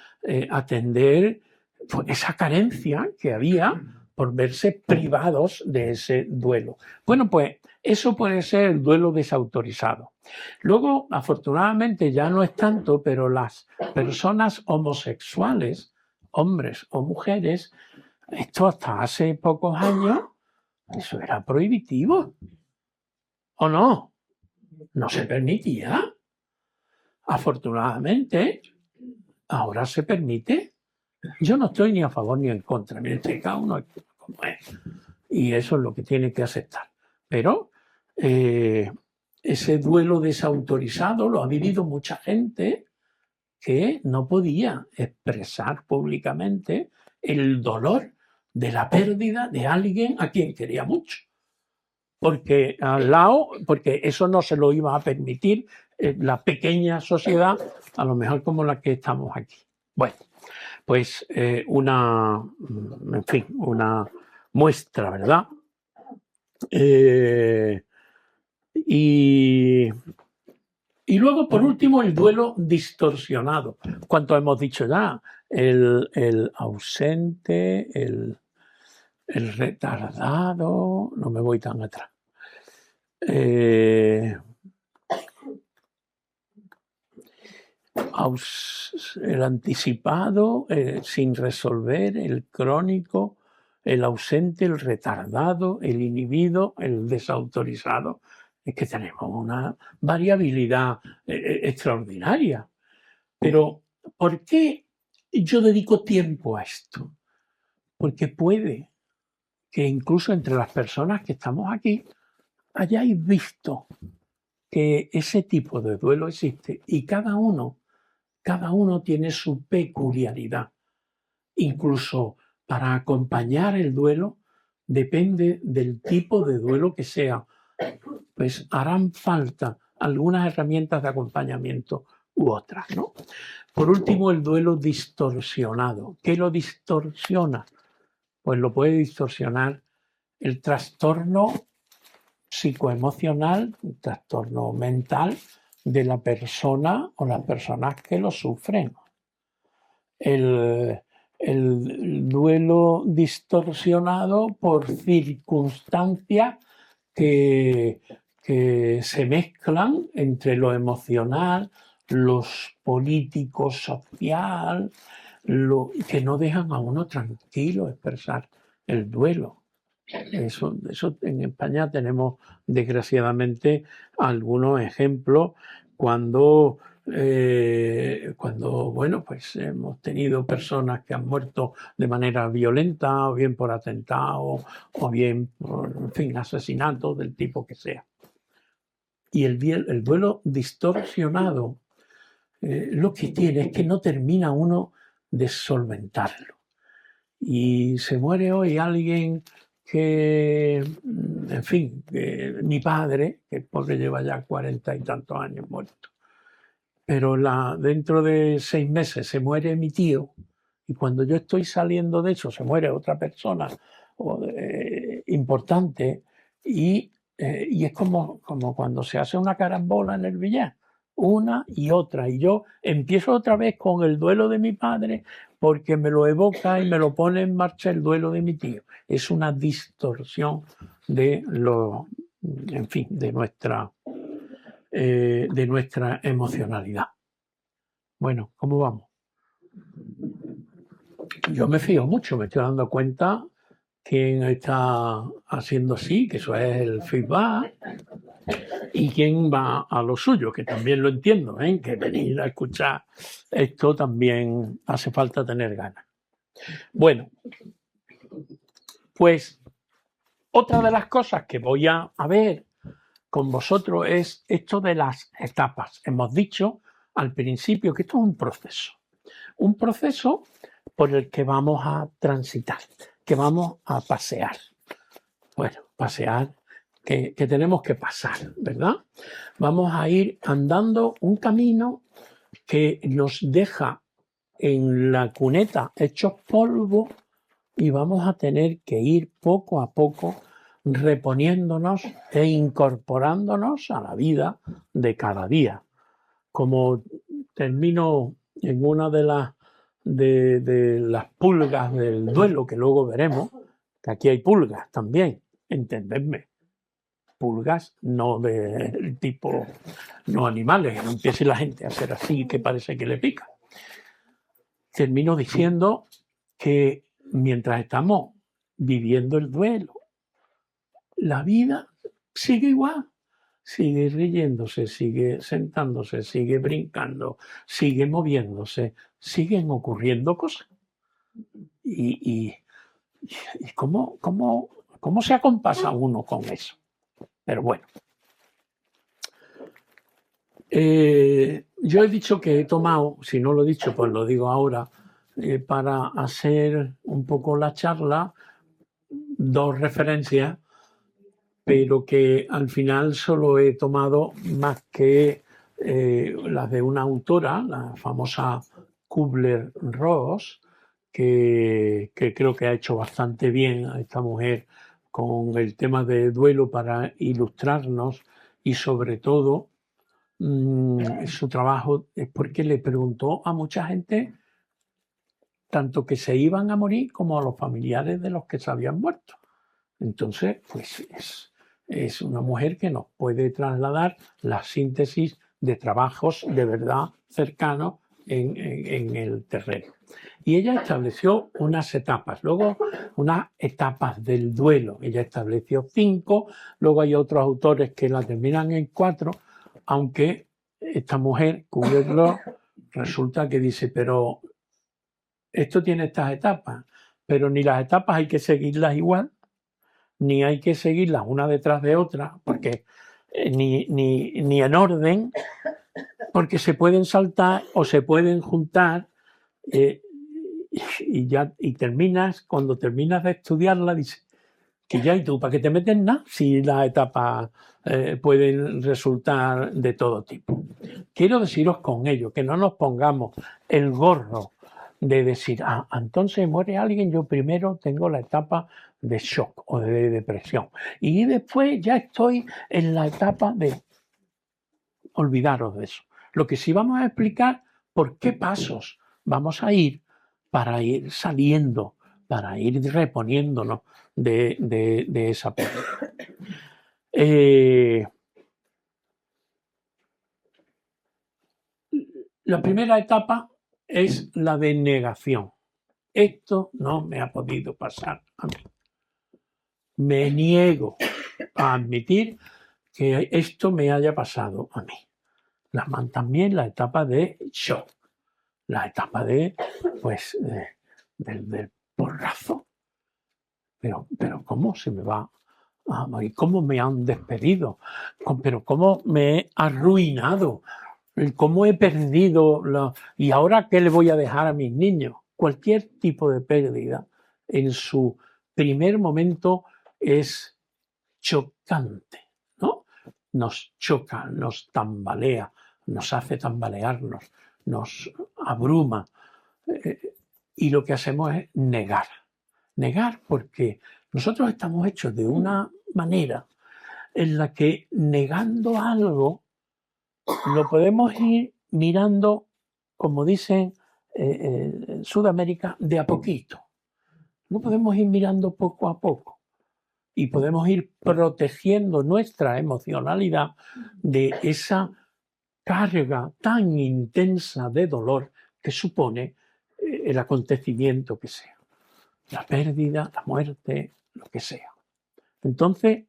atender pues, esa carencia que había por verse privados de ese duelo. Bueno, pues eso puede ser el duelo desautorizado. Luego, afortunadamente, ya no es tanto, pero las personas homosexuales, hombres o mujeres, esto hasta hace pocos años, eso era prohibitivo, ¿o no? No se permitía. Afortunadamente, ahora se permite. Yo no estoy ni a favor ni en contra, cada uno es como es. Y eso es lo que tiene que aceptar. Pero ese duelo desautorizado lo ha vivido mucha gente que no podía expresar públicamente el dolor de la pérdida de alguien a quien quería mucho. Porque al lado, porque eso no se lo iba a permitir la pequeña sociedad, a lo mejor como la que estamos aquí. Bueno, pues en fin, una muestra, ¿verdad? Y luego, por último, el duelo distorsionado. ¿Cuánto hemos dicho ya? El ausente, el retardado, no me voy tan atrás. El anticipado, sin resolver, el crónico, el ausente, el retardado, el inhibido, el desautorizado. Es que tenemos una variabilidad extraordinaria. Pero, ¿por qué yo dedico tiempo a esto? Porque puede que incluso entre las personas que estamos aquí hayáis visto que ese tipo de duelo existe y cada uno tiene su peculiaridad. Incluso para acompañar el duelo depende del tipo de duelo que sea. Pues harán falta algunas herramientas de acompañamiento u otras, ¿no? Por último, el duelo distorsionado. ¿Qué lo distorsiona? Pues lo puede distorsionar el trastorno psicoemocional, el trastorno mental de la persona o las personas que lo sufren. El duelo distorsionado por circunstancias que se mezclan entre lo emocional, los políticos, social, que no dejan a uno tranquilo expresar el duelo. Eso en España tenemos desgraciadamente algunos ejemplos cuando bueno, pues hemos tenido personas que han muerto de manera violenta, o bien por atentado, o bien por, en fin, asesinatos del tipo que sea. Y el duelo distorsionado lo que tiene es que no termina uno de solventarlo. Y se muere hoy alguien que, en fin, mi padre, que porque lleva ya 40 y tantos años muerto, pero dentro de 6 meses se muere mi tío y cuando yo estoy saliendo de eso se muere otra persona importante y es como cuando se hace una carambola en el billar, una y otra, y yo empiezo otra vez con el duelo de mi padre porque me lo evoca y me lo pone en marcha el duelo de mi tío. Es una distorsión de en fin, de nuestra emocionalidad. Bueno, ¿cómo vamos? Yo me fío mucho, me estoy dando cuenta quién está haciendo así, que eso es el feedback. y quién va a lo suyo, que también lo entiendo, ¿eh? Que venir a escuchar esto también hace falta tener ganas. Bueno, pues otra de las cosas que voy a ver con vosotros es esto de las etapas. Hemos dicho al principio que esto es un proceso por el que vamos a transitar, que vamos a pasear. Bueno, pasear, que tenemos que pasar, ¿verdad? Vamos a ir andando un camino que nos deja en la cuneta hechos polvo y vamos a tener que ir poco a poco reponiéndonos e incorporándonos a la vida de cada día. Como termino en una de las pulgas del duelo, que luego veremos, que aquí hay pulgas también, entendedme, pulgas no del tipo, no animales, que no empiece la gente a hacer así que parece que le pica. Termino diciendo que mientras estamos viviendo el duelo, la vida sigue igual, sigue riéndose, sigue sentándose, sigue brincando, sigue moviéndose, siguen ocurriendo cosas. ¿Y cómo se acompasa uno con eso? Pero bueno. Yo he dicho que he tomado, si no lo he dicho, pues lo digo ahora, para hacer un poco la charla, 2 referencias, pero que al final solo he tomado más que las de una autora, la famosa Kubler-Ross, que creo que ha hecho bastante bien a esta mujer con el tema de duelo para ilustrarnos y sobre todo su trabajo es porque le preguntó a mucha gente tanto que se iban a morir como a los familiares de los que se habían muerto. Entonces, pues es una mujer que nos puede trasladar la síntesis de trabajos de verdad cercanos en el terreno. Y ella estableció unas etapas, luego unas etapas del duelo. Ella estableció 5, luego hay otros autores que la terminan en 4, aunque esta mujer, Kubler-Ross, resulta que dice, pero esto tiene estas etapas, pero ni las etapas hay que seguirlas igual, ni hay que seguirlas una detrás de otra, porque ni en orden, porque se pueden saltar o se pueden juntar y terminas, cuando terminas de estudiarla, dices que ya, ¿y tú para qué te metes nada si las etapas pueden resultar de todo tipo? Quiero deciros con ello que no nos pongamos el gorro de decir, entonces muere alguien, yo primero tengo la etapa de shock o de depresión y después ya estoy en la etapa de olvidaros de eso. Lo que sí vamos a explicar por qué pasos vamos a ir para ir saliendo, para ir reponiéndonos de esa pérdida. La primera etapa es la de negación. Esto no me ha podido pasar a mí. Me niego a admitir que esto me haya pasado a mí. También la etapa de shock, la etapa de, pues, del porrazo. Pero ¿cómo se me va a morir? ¿Cómo me han despedido? Pero ¿cómo me he arruinado? ¿Cómo he perdido? ¿Y ahora qué le voy a dejar a mis niños? Cualquier tipo de pérdida en su primer momento es chocante, ¿no? Nos choca, nos tambalea, nos hace tambalearnos, nos abruma. Y lo que hacemos es negar. Negar porque nosotros estamos hechos de una manera en la que negando algo lo podemos ir mirando, como dicen en Sudamérica, de a poquito. No podemos ir mirando poco a poco y podemos ir protegiendo nuestra emocionalidad de esa carga tan intensa de dolor que supone el acontecimiento que sea. La pérdida, la muerte, lo que sea. Entonces,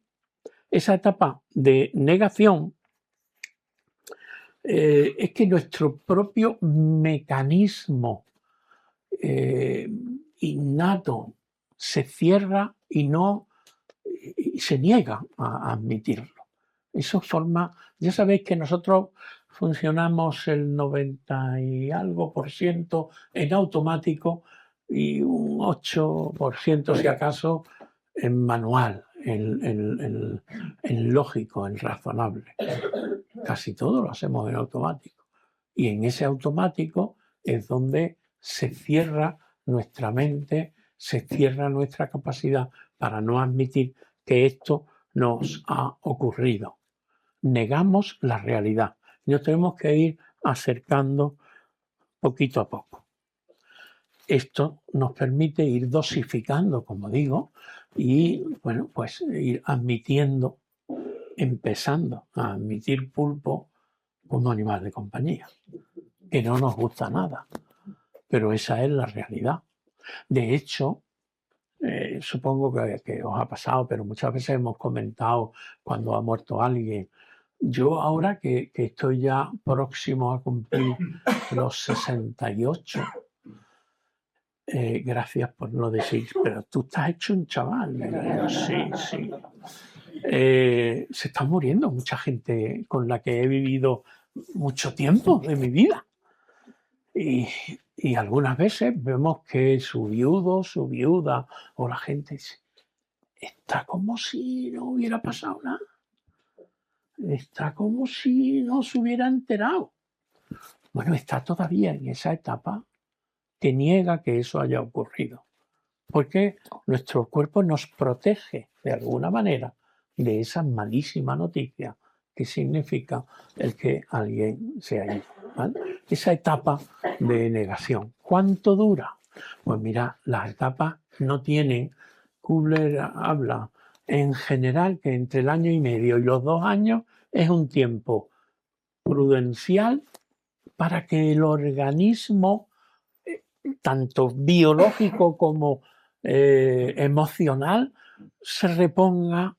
esa etapa de negación, es que nuestro propio mecanismo innato se cierra y se niega a admitirlo. Eso forma, ya sabéis que nosotros funcionamos el 90 y algo % en automático y un 8% si acaso en manual, en lógico, en razonable. Casi todo lo hacemos en automático. Y en ese automático es donde se cierra nuestra mente, se cierra nuestra capacidad para no admitir que esto nos ha ocurrido. Negamos la realidad. Nos tenemos que ir acercando poquito a poco. Esto nos permite ir dosificando, como digo, y bueno, pues ir admitiendo, empezando a admitir pulpo como animal de compañía, que no nos gusta nada, pero esa es la realidad. De hecho, supongo que os ha pasado, pero muchas veces hemos comentado cuando ha muerto alguien. Yo ahora que estoy ya próximo a cumplir los 68, gracias por no decir, pero tú estás hecho un chaval. Yo, sí. Se está muriendo mucha gente con la que he vivido mucho tiempo de mi vida. Y algunas veces vemos que su viudo, su viuda o la gente dice, está como si no hubiera pasado nada. Está como si no se hubiera enterado. Bueno, está todavía en esa etapa que niega que eso haya ocurrido. Porque nuestro cuerpo nos protege de alguna manera de esa malísima noticia que significa el que alguien se ha ido, ¿vale? Esa etapa de negación. ¿Cuánto dura? Pues mira, las etapas no tienen, Kubler habla en general que entre el año y medio y los 2 años es un tiempo prudencial para que el organismo, tanto biológico como emocional, se reponga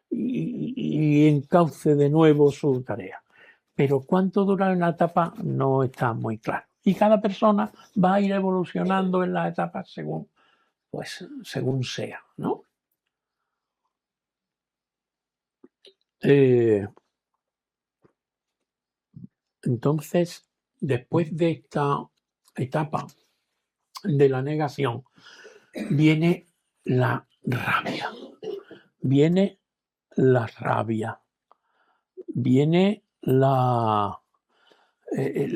y encauce de nuevo su tarea. Pero cuánto dura una etapa no está muy claro. Y cada persona va a ir evolucionando en las etapas según sea, ¿no? Entonces, después de esta etapa de la negación, viene la rabia. Viene la rabia. Viene el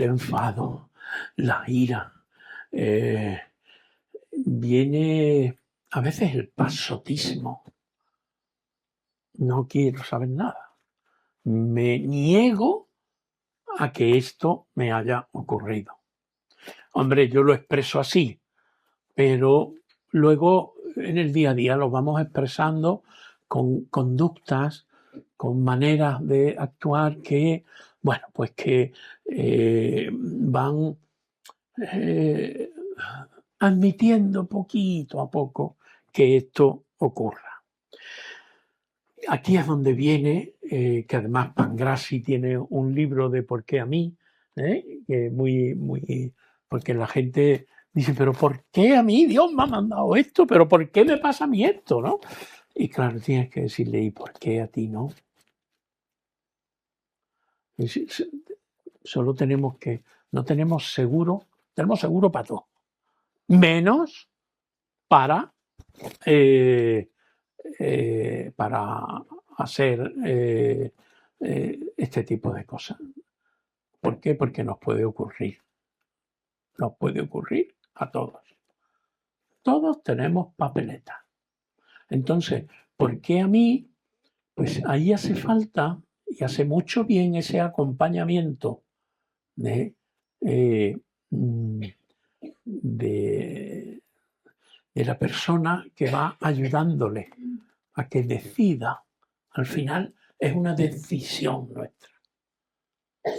enfado, la ira. Viene a veces el pasotismo. No quiero saber nada. Me niego a que esto me haya ocurrido. Hombre, yo lo expreso así, pero luego en el día a día lo vamos expresando con conductas, con maneras de actuar que, bueno, pues que van admitiendo poquito a poco que esto ocurra. Aquí es donde viene, que además Pangrassi tiene un libro de ¿Por qué a mí? Que porque la gente dice, pero ¿por qué a mí? Dios me ha mandado esto, pero ¿por qué me pasa a mí esto? ¿No? Y claro, tienes que decirle, ¿y por qué a ti no? Solo no tenemos seguro para todo, menos para hacer este tipo de cosas. ¿Por qué? Porque nos puede ocurrir a todos. Todos tenemos papeletas. Entonces, ¿por qué a mí? Pues ahí hace falta y hace mucho bien ese acompañamiento de la persona que va ayudándole a que decida. Al final es una decisión nuestra.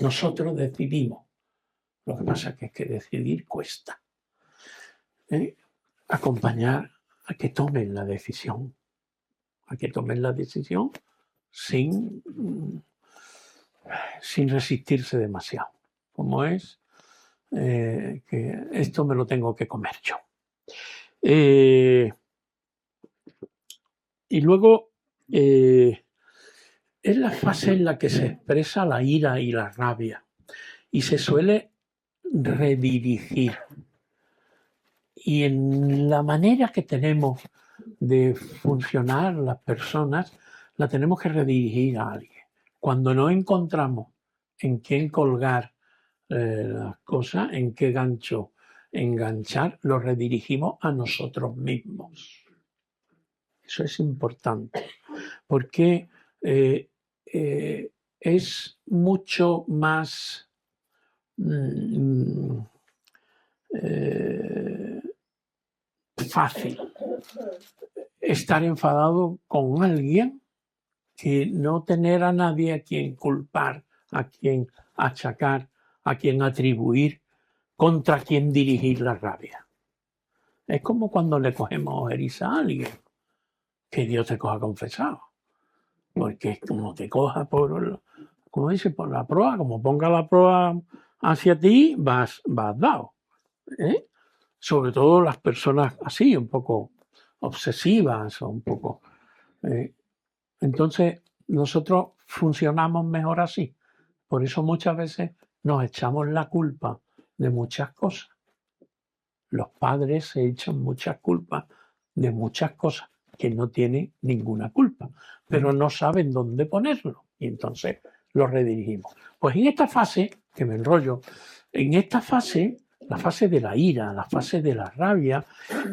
Nosotros decidimos. Lo que pasa es que decidir cuesta. Acompañar a que tomen la decisión. a que tomen la decisión sin resistirse demasiado, como es que esto me lo tengo que comer yo. Y luego es la fase en la que se expresa la ira y la rabia y se suele redirigir. Y en la manera que tenemos de funcionar las personas, la tenemos que redirigir a alguien. Cuando no encontramos en quién colgar las cosas, en qué gancho enganchar, lo redirigimos a nosotros mismos. Eso es importante, porque es mucho más fácil estar enfadado con alguien que no tener a nadie a quien culpar, a quien achacar, a quien atribuir, contra quien dirigir la rabia. Es como cuando le cogemos eriza a alguien, que Dios te coja confesado, porque como te coja como dice, por la proa, como ponga la proa hacia ti, vas dado. Sobre todo las personas así, un poco obsesivas o un poco... Entonces, nosotros funcionamos mejor así. Por eso muchas veces nos echamos la culpa de muchas cosas. Los padres se echan muchas culpas de muchas cosas que no tienen ninguna culpa, pero no saben dónde ponerlo y entonces lo redirigimos. Pues en esta fase, que me enrollo, en esta fase, la fase de la ira, la fase de la rabia,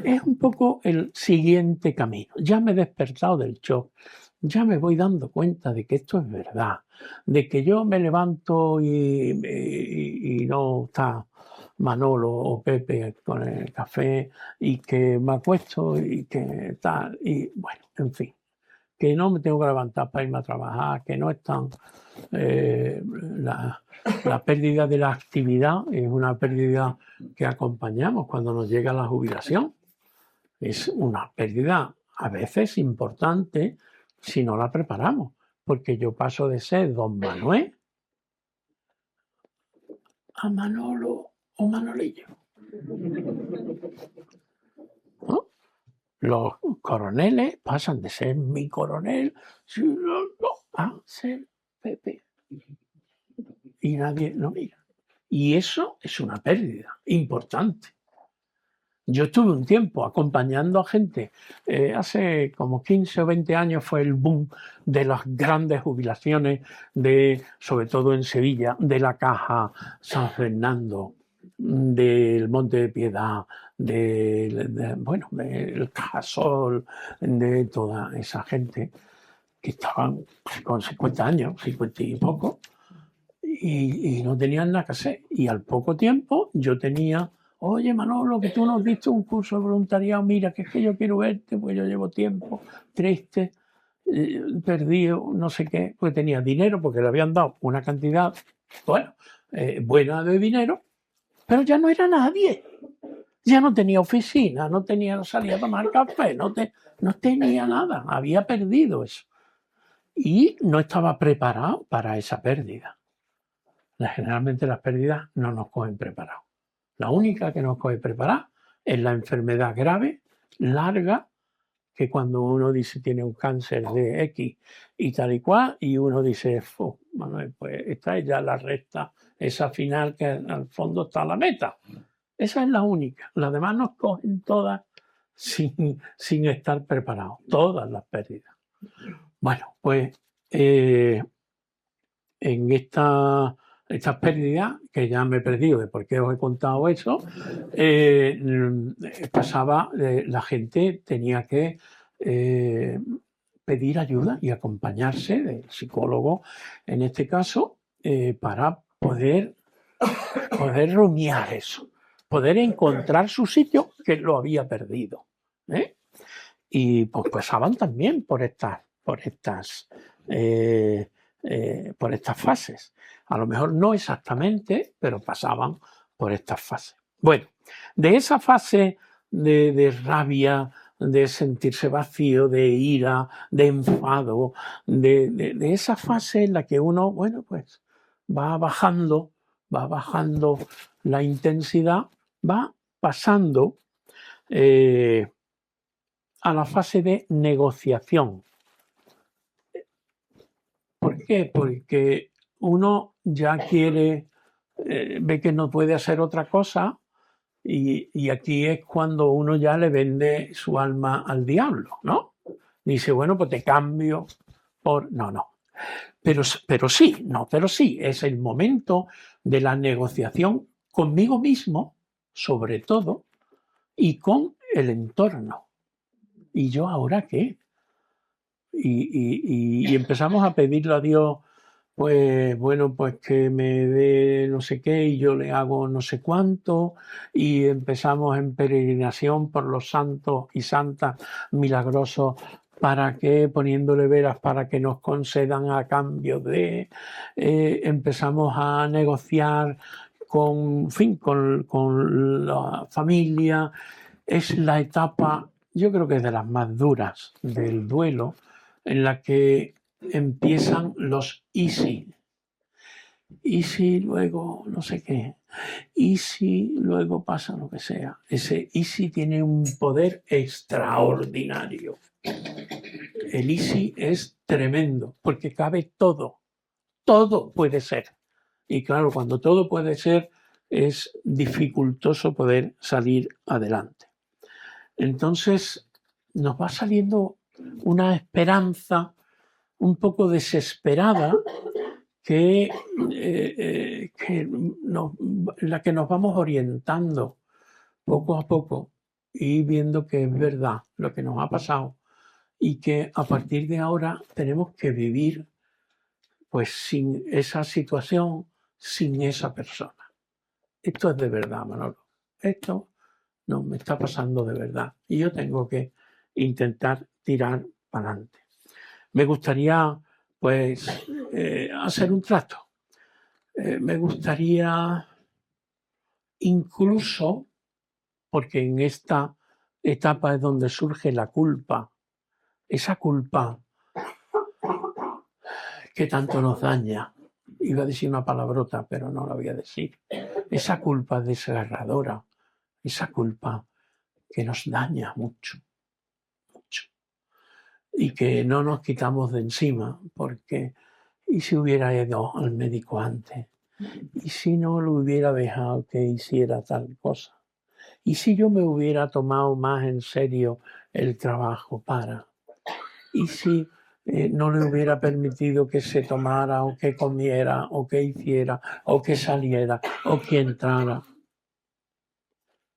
es un poco el siguiente camino. Ya me he despertado del shock, ya me voy dando cuenta de que esto es verdad, de que yo me levanto y no está Manolo o Pepe con el café y que me acuesto y que tal, y bueno, en fin, que no me tengo que levantar para irme a trabajar, que no están... la pérdida de la actividad es una pérdida que acompañamos cuando nos llega la jubilación. Es una pérdida a veces importante si no la preparamos, porque yo paso de ser don Manuel a Manolo o Manolillo. ¿No? Los coroneles pasan de ser mi coronel a ser Pepe. Y nadie lo mira. Y eso es una pérdida importante. Yo estuve un tiempo acompañando a gente, hace como 15 o 20 años fue el boom de las grandes jubilaciones, sobre todo en Sevilla, de la Caja, San Fernando, del Monte de Piedad, del Cajasol, de toda esa gente que estaban con 50 años, 50 y poco, y no tenían nada que hacer. Y al poco tiempo yo tenía... Oye, Manolo, que tú nos diste un curso de voluntariado, mira, que es que yo quiero verte, pues yo llevo tiempo triste, perdido, no sé qué, pues tenía dinero porque le habían dado una cantidad, buena de dinero, pero ya no era nadie. Ya no tenía oficina, no salía a tomar café, no tenía nada, había perdido eso. Y no estaba preparado para esa pérdida. Generalmente las pérdidas no nos cogen preparados. La única que nos coge preparada es la enfermedad grave, larga, que cuando uno dice tiene un cáncer de X y tal y cual, y uno dice, Manuel, pues esta es ya la recta, esa final que al fondo está la meta. Esa es la única. Las demás nos cogen todas sin estar preparados, todas las pérdidas. Bueno, pues en estas pérdidas, que ya me he perdido de por qué os he contado eso, la gente tenía que pedir ayuda y acompañarse del psicólogo, en este caso, para poder rumiar eso, poder encontrar su sitio que lo había perdido. Y pues pasaban también por estas fases. A lo mejor no exactamente, pero pasaban por estas fases. Bueno, de esa fase de rabia, de sentirse vacío, de ira, de enfado, de esa fase en la que uno, bueno, pues va bajando la intensidad, va pasando a la fase de negociación. ¿Por qué? Porque uno ya quiere, ve que no puede hacer otra cosa y aquí es cuando uno ya le vende su alma al diablo, ¿no? Dice, bueno, pues te cambio por... No. Pero sí, es el momento de la negociación conmigo mismo, sobre todo, y con el entorno. ¿Y yo ahora qué? Y empezamos a pedirle a Dios, pues bueno, pues que me dé no sé qué y yo le hago no sé cuánto, y empezamos en peregrinación por los santos y santas milagrosos, para que, poniéndole velas para que nos concedan a cambio de, empezamos a negociar con la familia. Es la etapa, yo creo que es de las más duras del duelo, en la que empiezan los easy. Easy, luego no sé qué. Easy, luego pasa lo que sea. Ese easy tiene un poder extraordinario. El easy es tremendo, porque cabe todo. Todo puede ser. Y claro, cuando todo puede ser, es dificultoso poder salir adelante. Entonces nos va saliendo una esperanza un poco desesperada en la que nos vamos orientando poco a poco y viendo que es verdad lo que nos ha pasado y que a partir de ahora tenemos que vivir pues sin esa situación, sin esa persona. Esto es de verdad, Manolo. Esto no me está pasando de verdad y yo tengo que intentar tirar para adelante. Me gustaría pues hacer un trato. Me gustaría incluso, porque en esta etapa es donde surge la culpa, esa culpa que tanto nos daña. Iba a decir una palabrota, pero no la voy a decir. Esa culpa desgarradora, esa culpa que nos daña mucho, mucho. Y que no nos quitamos de encima, porque ¿y si hubiera ido al médico antes? ¿Y si no lo hubiera dejado que hiciera tal cosa? ¿Y si yo me hubiera tomado más en serio el trabajo para? ¿Y si no le hubiera permitido que se tomara o que comiera o que hiciera o que saliera o que entrara?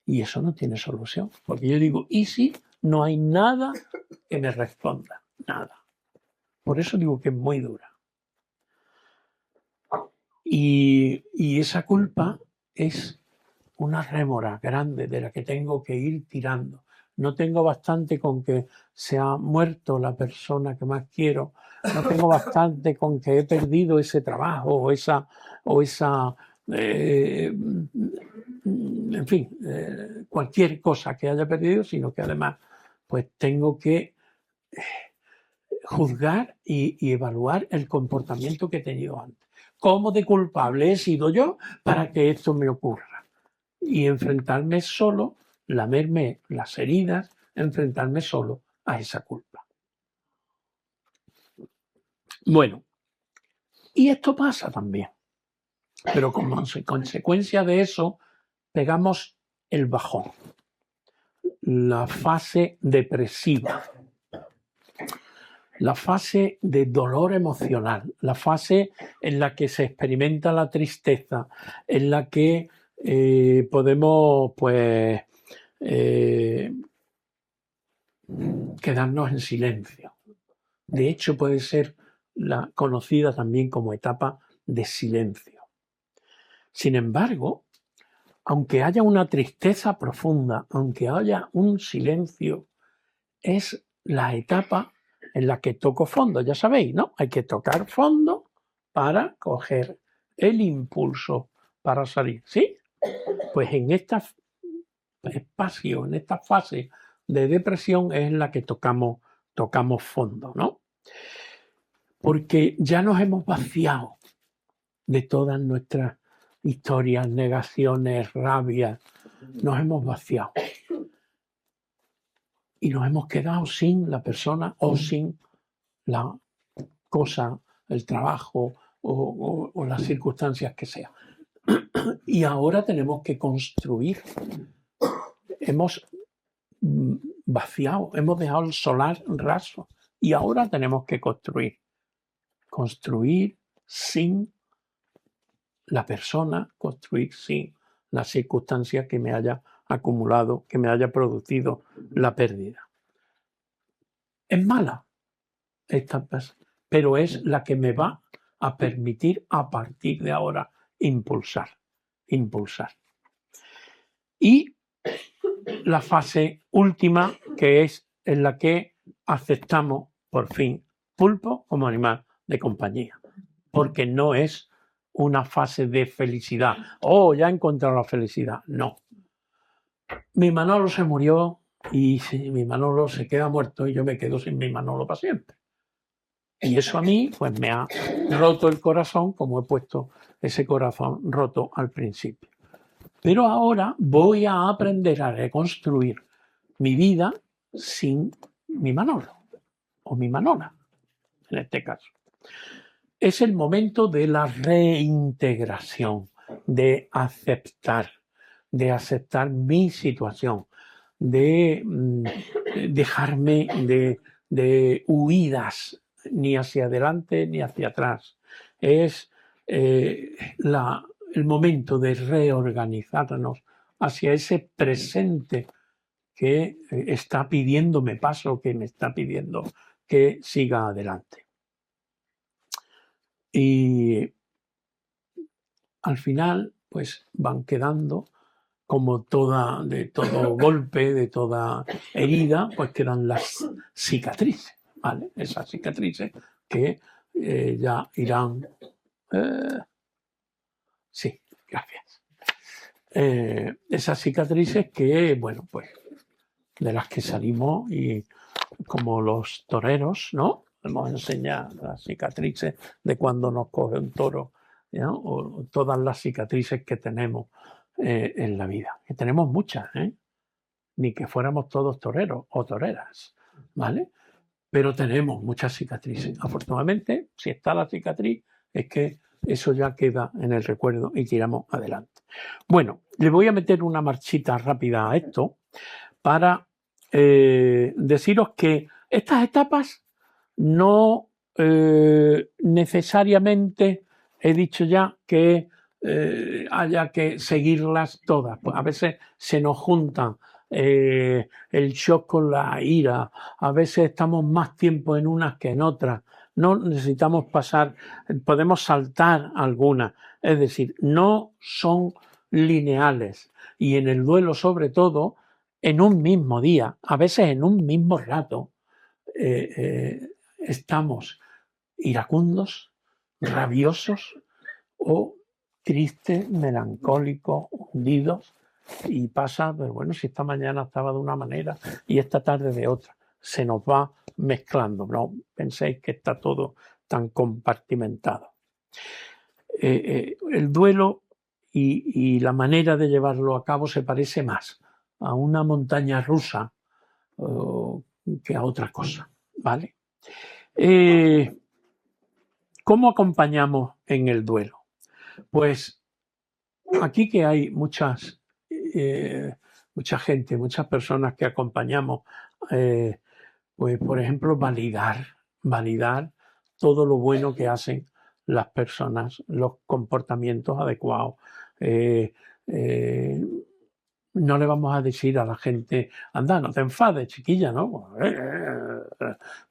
Y eso no tiene solución, porque yo digo, ¿y si no hay nada que me responda? Nada. Por eso digo que es muy dura. Y esa culpa es una rémora grande de la que tengo que ir tirando. No tengo bastante con que se ha muerto la persona que más quiero, no tengo bastante con que he perdido ese trabajo o esa en fin, cualquier cosa que haya perdido, sino que además pues tengo que juzgar y evaluar el comportamiento que he tenido antes. ¿Cómo de culpable he sido yo para que esto me ocurra? Y enfrentarme solo, lamerme las heridas, enfrentarme solo a esa culpa. Bueno, y esto pasa también, pero como consecuencia de eso pegamos el bajón, la fase depresiva, la fase de dolor emocional, la fase en la que se experimenta la tristeza, en la que podemos pues quedarnos en silencio. De hecho, puede ser conocida también como etapa de silencio. Sin embargo, aunque haya una tristeza profunda, aunque haya un silencio, es la etapa en la que toco fondo, ya sabéis, ¿no? Hay que tocar fondo para coger el impulso para salir, ¿sí? Pues en este espacio, en esta fase de depresión es en la que tocamos fondo, ¿no? Porque ya nos hemos vaciado de todas nuestras historias, negaciones, rabias, nos hemos vaciado. Y nos hemos quedado sin la persona o sin la cosa, el trabajo o las circunstancias que sea. Y ahora tenemos que construir. Hemos vaciado, hemos dejado el solar raso y ahora tenemos que construir. Construir sin la persona, construir sin la circunstancia que me haya acumulado, que me haya producido la pérdida. Es mala esta, pero es la que me va a permitir a partir de ahora impulsar. Y la fase última, que es en la que aceptamos por fin pulpo como animal de compañía, porque no es una fase de felicidad. Oh, ya he encontrado la felicidad. No. Mi Manolo se murió y mi Manolo se queda muerto y yo me quedo sin mi Manolo para siempre. Y eso a mí pues me ha roto el corazón, como he puesto ese corazón roto al principio. Pero ahora voy a aprender a reconstruir mi vida sin mi Manolo o mi Manola, en este caso. Es el momento de la reintegración, de aceptar mi situación, de dejarme de huidas ni hacia adelante ni hacia atrás. Es el momento de reorganizarnos hacia ese presente que está pidiéndome paso, que me está pidiendo que siga adelante. Y al final, pues van quedando, como de todo golpe, de toda herida, pues quedan las cicatrices, ¿vale? Esas cicatrices que ya irán... sí, gracias. Esas cicatrices que, bueno, pues de las que salimos y como los toreros, ¿no? Hemos enseñado las cicatrices de cuando nos coge un toro, ¿no? O todas las cicatrices que tenemos en la vida. Que tenemos muchas, ¿eh? Ni que fuéramos todos toreros o toreras, ¿vale? Pero tenemos muchas cicatrices. Afortunadamente, si está la cicatriz, es que eso ya queda en el recuerdo y tiramos adelante. Bueno, le voy a meter una marchita rápida a esto para deciros que estas etapas no necesariamente he dicho ya que haya que seguirlas todas. Pues a veces se nos juntan el shock con la ira, a veces estamos más tiempo en unas que en otras. No necesitamos pasar, podemos saltar algunas. Es decir, no son lineales. Y en el duelo, sobre todo, en un mismo día, a veces en un mismo rato, estamos iracundos, rabiosos o tristes, melancólicos, hundidos, y pasa, pero bueno, si esta mañana estaba de una manera y esta tarde de otra, se nos va mezclando, no penséis que está todo tan compartimentado. El duelo y la manera de llevarlo a cabo se parece más a una montaña rusa que a otra cosa, ¿vale? ¿Cómo acompañamos en el duelo? Pues aquí que hay mucha gente, muchas personas que acompañamos, pues por ejemplo validar todo lo bueno que hacen las personas, los comportamientos adecuados. No le vamos a decir a la gente, anda, no te enfades, chiquilla, ¿no?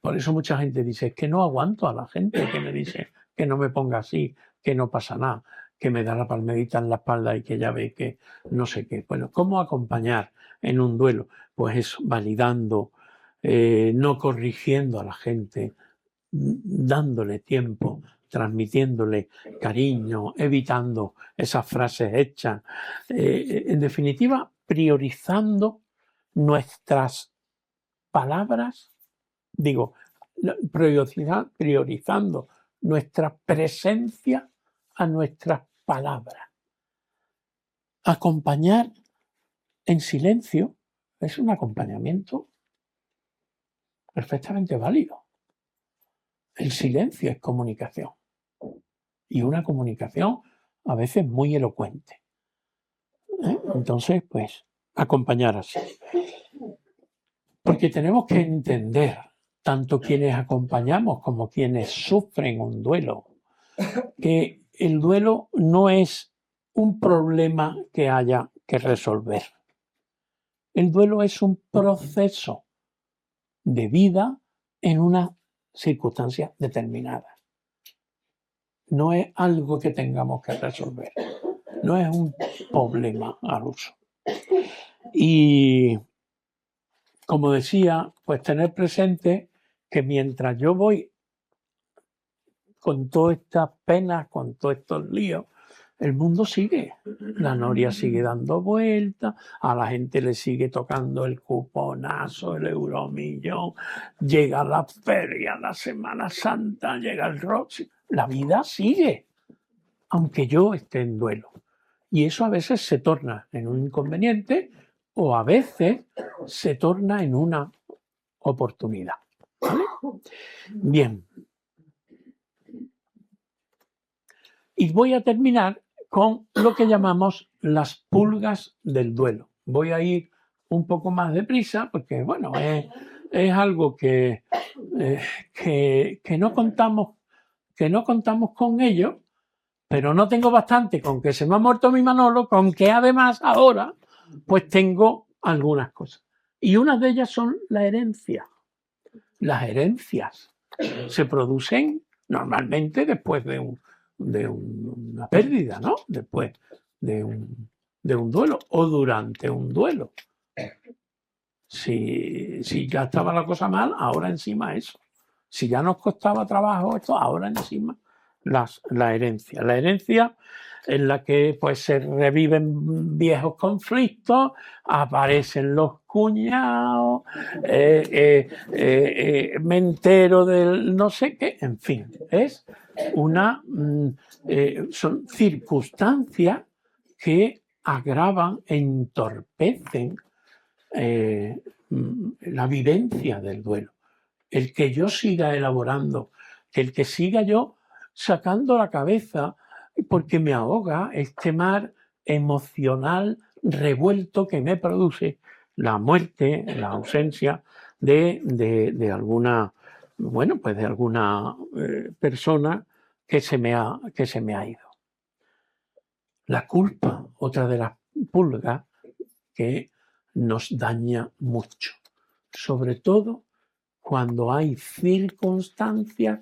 Por eso mucha gente dice, es que no aguanto a la gente que me dice que no me ponga así, que no pasa nada, que me da la palmadita en la espalda y que ya ve que no sé qué. Bueno, ¿cómo acompañar en un duelo? Pues eso, validando, no corrigiendo a la gente, dándole tiempo, transmitiéndole cariño, evitando esas frases hechas. En definitiva, priorizando nuestras palabras, priorizando nuestra presencia a nuestras palabras. Acompañar en silencio es un acompañamiento perfectamente válido. El silencio es comunicación. Y una comunicación a veces muy elocuente. Entonces, pues, acompañar así. Porque tenemos que entender, tanto quienes acompañamos como quienes sufren un duelo, que el duelo no es un problema que haya que resolver. El duelo es un proceso de vida en una circunstancia determinada. No es algo que tengamos que resolver. No es un problema al uso. Y, como decía, pues tener presente que mientras yo voy con todas estas penas, con todos estos líos, el mundo sigue. La noria sigue dando vueltas, a la gente le sigue tocando el cuponazo, el euromillón, llega la feria, la Semana Santa, llega el Roxy. La vida sigue, aunque yo esté en duelo. Y eso a veces se torna en un inconveniente o a veces se torna en una oportunidad. ¿Vale? Bien. Y voy a terminar con lo que llamamos las pulgas del duelo. Voy a ir un poco más deprisa porque, bueno, es algo que no contamos con ello, pero no tengo bastante con que se me ha muerto mi Manolo, con que además ahora pues tengo algunas cosas. Y una de ellas son la herencia. Las herencias se producen normalmente después de una pérdida, ¿no? Después de un duelo o durante un duelo. Si ya estaba la cosa mal, ahora encima eso. Si ya nos costaba trabajo esto, ahora encima la herencia. La herencia en la que pues se reviven viejos conflictos, aparecen los cuñados, me entero del no sé qué, en fin, es son circunstancias que agravan, entorpecen la vivencia del duelo. El que yo siga elaborando, el que siga yo sacando la cabeza porque me ahoga este mar emocional revuelto que me produce la muerte, la ausencia de alguna, bueno, pues de alguna persona que se me ha ido. La culpa, otra de las pulgas que nos daña mucho, sobre todo cuando hay circunstancias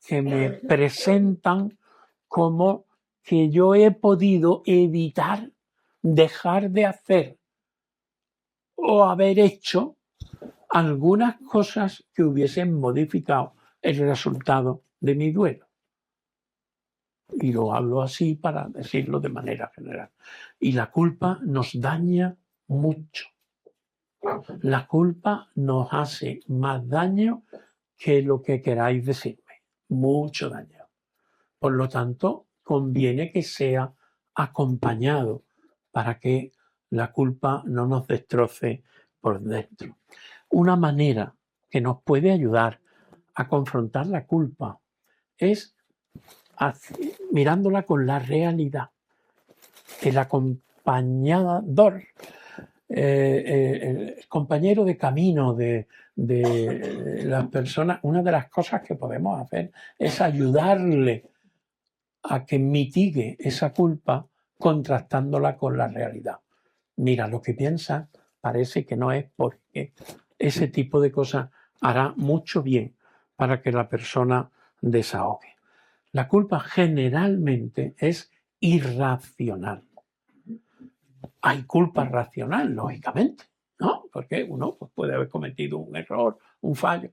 que me presentan como que yo he podido evitar dejar de hacer o haber hecho algunas cosas que hubiesen modificado el resultado de mi duelo. Y lo hablo así para decirlo de manera general. Y la culpa nos daña mucho. La culpa nos hace más daño que lo que queráis decirme. Mucho daño. Por lo tanto, conviene que sea acompañado para que la culpa no nos destroce por dentro. Una manera que nos puede ayudar a confrontar la culpa es mirándola con la realidad. El acompañador, el compañero de camino de las personas, una de las cosas que podemos hacer es ayudarle a que mitigue esa culpa contrastándola con la realidad. Mira, lo que piensas parece que no es, porque ese tipo de cosas hará mucho bien para que la persona desahogue. La culpa generalmente es irracional. Hay culpa racional, lógicamente, ¿no? Porque uno pues, puede haber cometido un error, un fallo,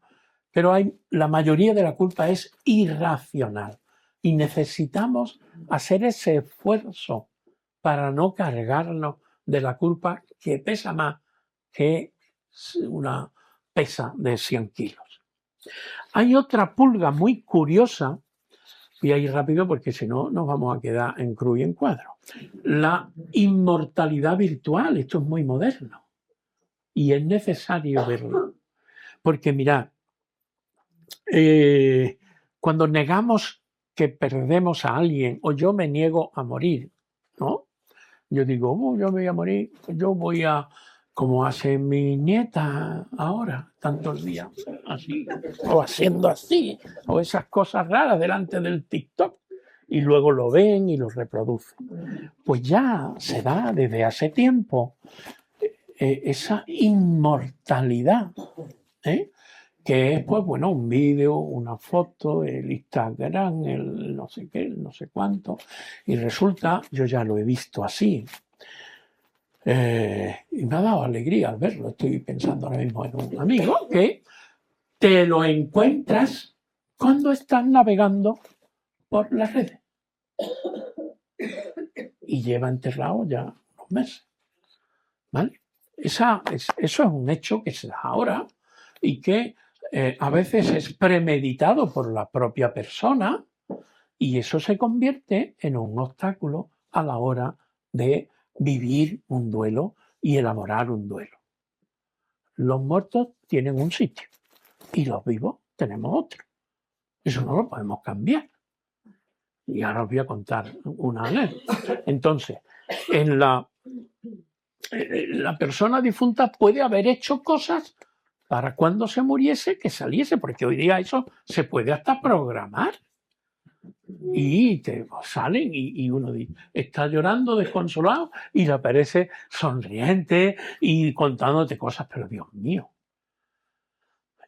pero la mayoría de la culpa es irracional y necesitamos hacer ese esfuerzo para no cargarnos de la culpa que pesa más que pesa de 100 kilos. Hay otra pulga muy curiosa, voy a ir rápido porque si no nos vamos a quedar en cruz y en cuadro. La inmortalidad virtual, esto es muy moderno y es necesario verlo. Porque mirad, cuando negamos que perdemos a alguien o yo me niego a morir, ¿no? Yo digo, yo me voy a morir, yo voy a, como hace mi nieta ahora, tantos días, así, o haciendo así, o esas cosas raras delante del TikTok, y luego lo ven y lo reproducen. Pues ya se da desde hace tiempo esa inmortalidad, que es, pues bueno, un vídeo, una foto, el Instagram, el no sé qué, el no sé cuánto, y resulta, yo ya lo he visto así, y me ha dado alegría al verlo. Estoy pensando ahora mismo en un amigo que te lo encuentras cuando estás navegando por las redes y lleva enterrado ya unos meses, ¿vale? Eso es un hecho que se da ahora y que a veces es premeditado por la propia persona y eso se convierte en un obstáculo a la hora de vivir un duelo y elaborar un duelo. Los muertos tienen un sitio y los vivos tenemos otro. Eso no lo podemos cambiar. Y ahora os voy a contar una anécdota. Entonces, la persona difunta puede haber hecho cosas para cuando se muriese que saliese, porque hoy día eso se puede hasta programar. Y te salen y uno está llorando desconsolado y le aparece sonriente y contándote cosas, pero Dios mío.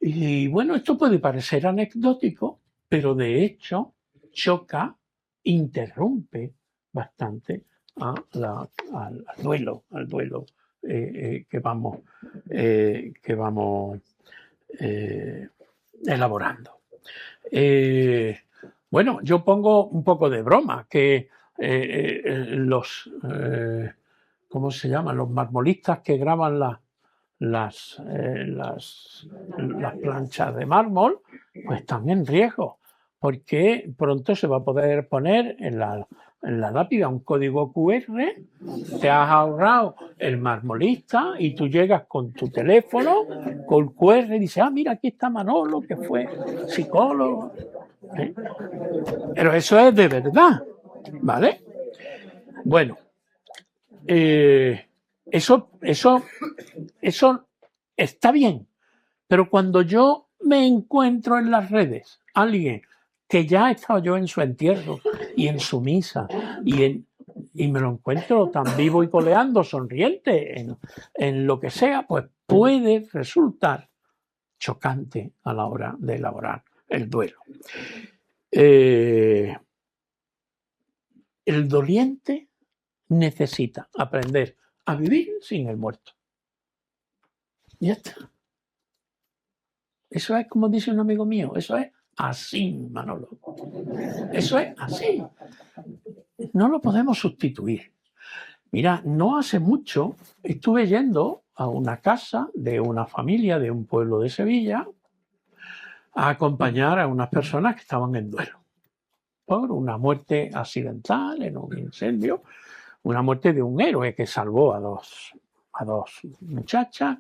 Y bueno, esto puede parecer anecdótico, pero de hecho choca, interrumpe bastante al duelo que vamos elaborando. Bueno, yo pongo un poco de broma, que ¿cómo se llaman? Los marmolistas que graban las planchas de mármol, pues están en riesgo, porque pronto se va a poder poner en la lápida un código QR, te has ahorrado el marmolista y tú llegas con tu teléfono, con el QR y dices, mira, aquí está Manolo, que fue psicólogo. Pero eso es de verdad, ¿vale? Bueno, eso está bien, pero cuando yo me encuentro en las redes alguien que ya he estado yo en su entierro y en su misa y me lo encuentro tan vivo y coleando, sonriente, en lo que sea, pues puede resultar chocante a la hora de elaborar el duelo. El doliente necesita aprender a vivir sin el muerto. Ya está. Eso es, como dice un amigo mío, eso es así, Manolo. Eso es así. No lo podemos sustituir. Mira, no hace mucho estuve yendo a una casa de una familia de un pueblo de Sevilla a acompañar a unas personas que estaban en duelo por una muerte accidental en un incendio, una muerte de un héroe que salvó a dos muchachas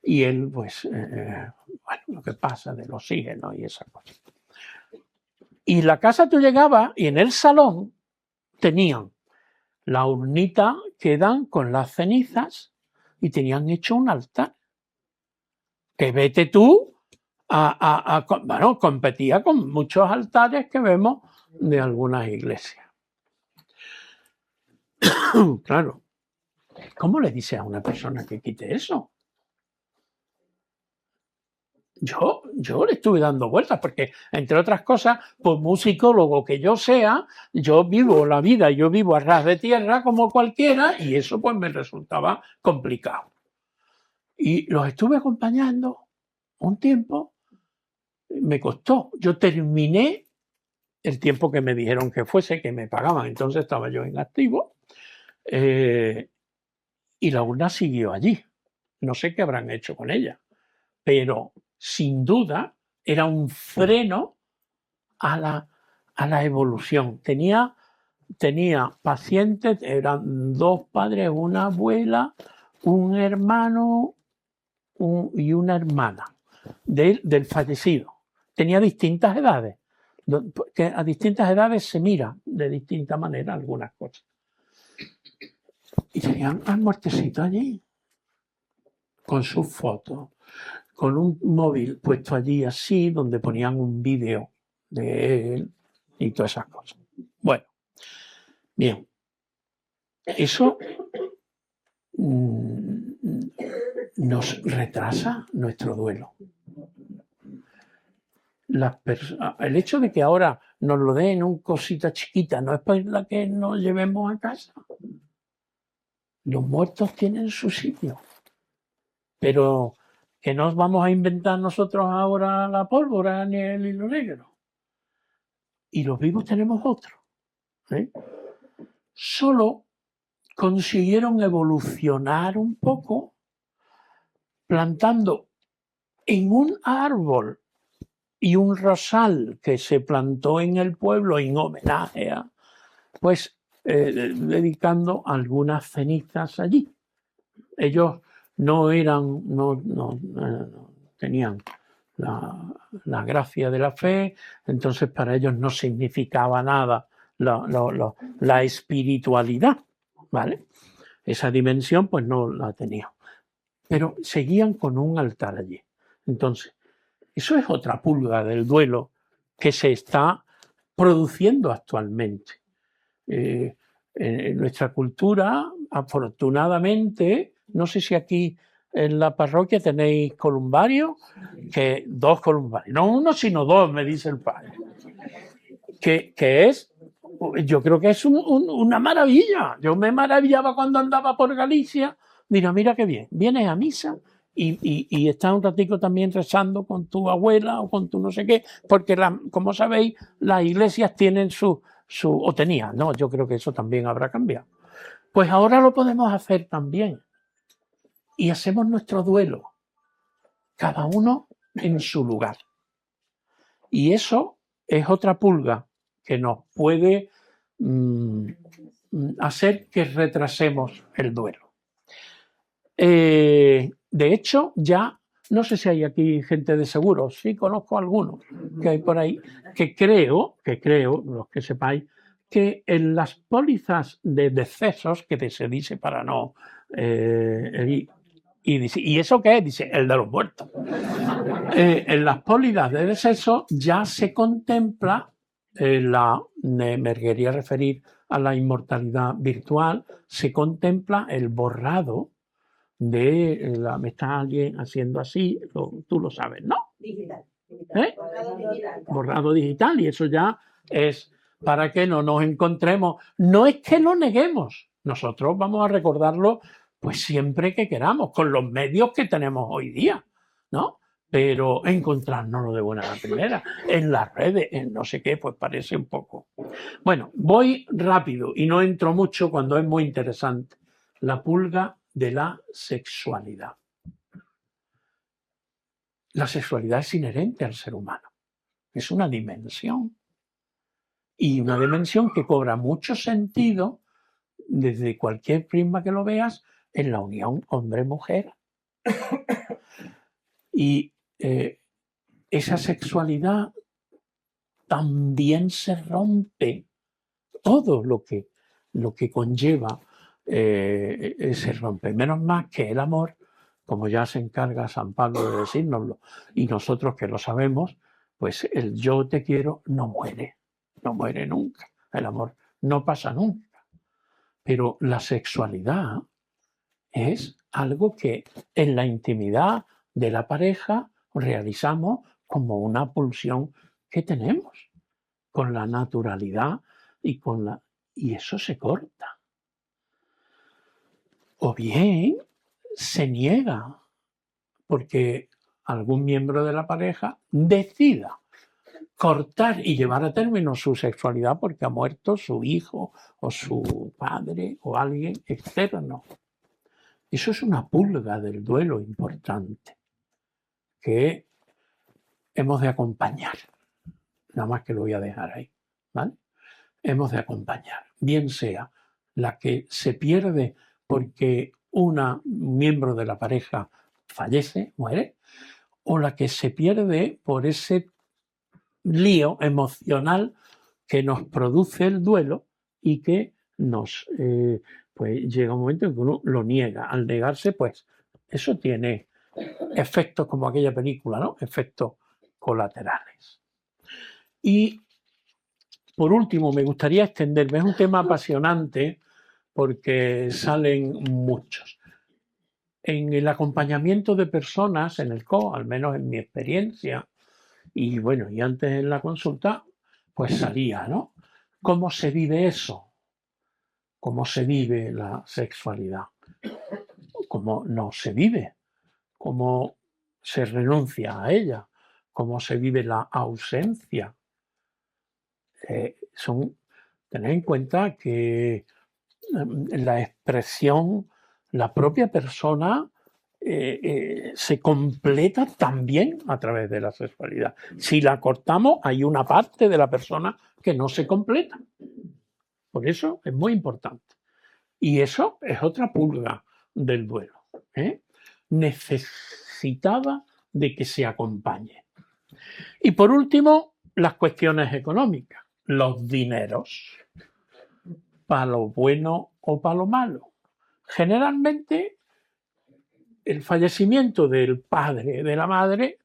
y él, pues, bueno, lo que pasa del oxígeno y esas cosas. Y la casa tú llegabas y en el salón tenían la urnita que dan con las cenizas y tenían hecho un altar. Que vete tú bueno, competía con muchos altares que vemos de algunas iglesias. Claro, ¿cómo le dices a una persona que quite eso? Yo le estuve dando vueltas porque, entre otras cosas, por musicólogo que yo sea, yo vivo la vida, yo vivo a ras de tierra como cualquiera y eso pues me resultaba complicado. Y los estuve acompañando un tiempo, me costó. Yo terminé el tiempo que me dijeron que fuese, que me pagaban, entonces estaba yo en activo, y la urna siguió allí. No sé qué habrán hecho con ella. pero sin duda era un freno a la evolución. Tenía pacientes, eran 2 padres, una abuela, un hermano y una hermana del fallecido. Tenía distintas edades, que a distintas edades se mira de distinta manera algunas cosas. Y tenían al muertecito allí, con sus fotos, con un móvil puesto allí así, donde ponían un vídeo de él y todas esas cosas. Bueno, bien, eso nos retrasa nuestro duelo. El hecho de que ahora nos lo den en un cosita chiquita no es para la que nos llevemos a casa. Los muertos tienen su sitio, pero que no vamos a inventar nosotros ahora la pólvora ni el hilo negro. Y los vivos tenemos otro. Solo consiguieron evolucionar un poco plantando en un árbol y un rosal que se plantó en el pueblo en homenaje a, pues dedicando algunas cenizas allí. Ellos no tenían la gracia de la fe, entonces para ellos no significaba nada la espiritualidad, ¿vale? Esa dimensión pues no la tenían, pero seguían con un altar allí. Entonces, eso es otra pulga del duelo que se está produciendo actualmente. En nuestra cultura, afortunadamente, no sé si aquí en la parroquia tenéis columbarios, que 2 columbarios, no 1 sino 2, me dice el padre, que es, yo creo que es una maravilla. Yo me maravillaba cuando andaba por Galicia, mira qué bien, vienes a misa y estás un ratico también rezando con tu abuela o con tu no sé qué, porque como sabéis, las iglesias tienen o tenían, ¿no? Yo creo que eso también habrá cambiado. Pues ahora lo podemos hacer también. Y hacemos nuestro duelo, cada uno en su lugar. Y eso es otra pulga que nos puede hacer que retrasemos el duelo. De hecho, ya, no sé si hay aquí gente de seguros, sí conozco algunos que hay por ahí, que creo, los que sepáis, que en las pólizas de decesos, que se dice para no... ¿Y eso qué es? Dice, el de los muertos. En las pólizas de deceso ya se contempla, me quería referir a la inmortalidad virtual, se contempla el borrado de me está alguien haciendo así, tú lo sabes, ¿no? Digital. Borrado digital, y eso ya es para que no nos encontremos. No es que lo neguemos, nosotros vamos a recordarlo pues siempre que queramos, con los medios que tenemos hoy día, ¿no? Pero encontrárnoslo de buena primera, en las redes, en no sé qué, pues parece un poco. Bueno, voy rápido y no entro mucho cuando es muy interesante. La pulga de la sexualidad. La sexualidad es inherente al ser humano. Es una dimensión. Y una dimensión que cobra mucho sentido desde cualquier prisma que lo veas en la unión hombre-mujer. Y esa sexualidad también se rompe. Todo lo que conlleva se rompe. Menos más que el amor, como ya se encarga San Pablo de decírnoslo, y nosotros que lo sabemos, pues el yo te quiero no muere nunca. El amor no pasa nunca. Pero la sexualidad es algo que en la intimidad de la pareja realizamos como una pulsión que tenemos, con la naturalidad y eso se corta. O bien se niega porque algún miembro de la pareja decida cortar y llevar a término su sexualidad porque ha muerto su hijo o su padre o alguien externo. Eso es una pulga del duelo importante que hemos de acompañar. Nada más que lo voy a dejar ahí, ¿vale? Hemos de acompañar, bien sea la que se pierde porque un miembro de la pareja fallece, muere, o la que se pierde por ese lío emocional que nos produce el duelo y que nos pues llega un momento en que uno lo niega. Al negarse, pues eso tiene efectos como aquella película, ¿no? Efectos colaterales. Y por último, me gustaría extenderme, es un tema apasionante porque salen muchos. En el acompañamiento de personas en el CO, al menos en mi experiencia, y bueno, y antes en la consulta, pues salía, ¿no? ¿Cómo se vive eso? ¿Cómo se vive la sexualidad? ¿Cómo no se vive? ¿Cómo se renuncia a ella? ¿Cómo se vive la ausencia? Tened en cuenta que la expresión, la propia persona se completa también a través de la sexualidad. Si la cortamos, hay una parte de la persona que no se completa. Por eso es muy importante. Y eso es otra pulga del duelo. Necesitaba de que se acompañe. Y por último, las cuestiones económicas, los dineros, para lo bueno o para lo malo. Generalmente, el fallecimiento del padre, de la madre,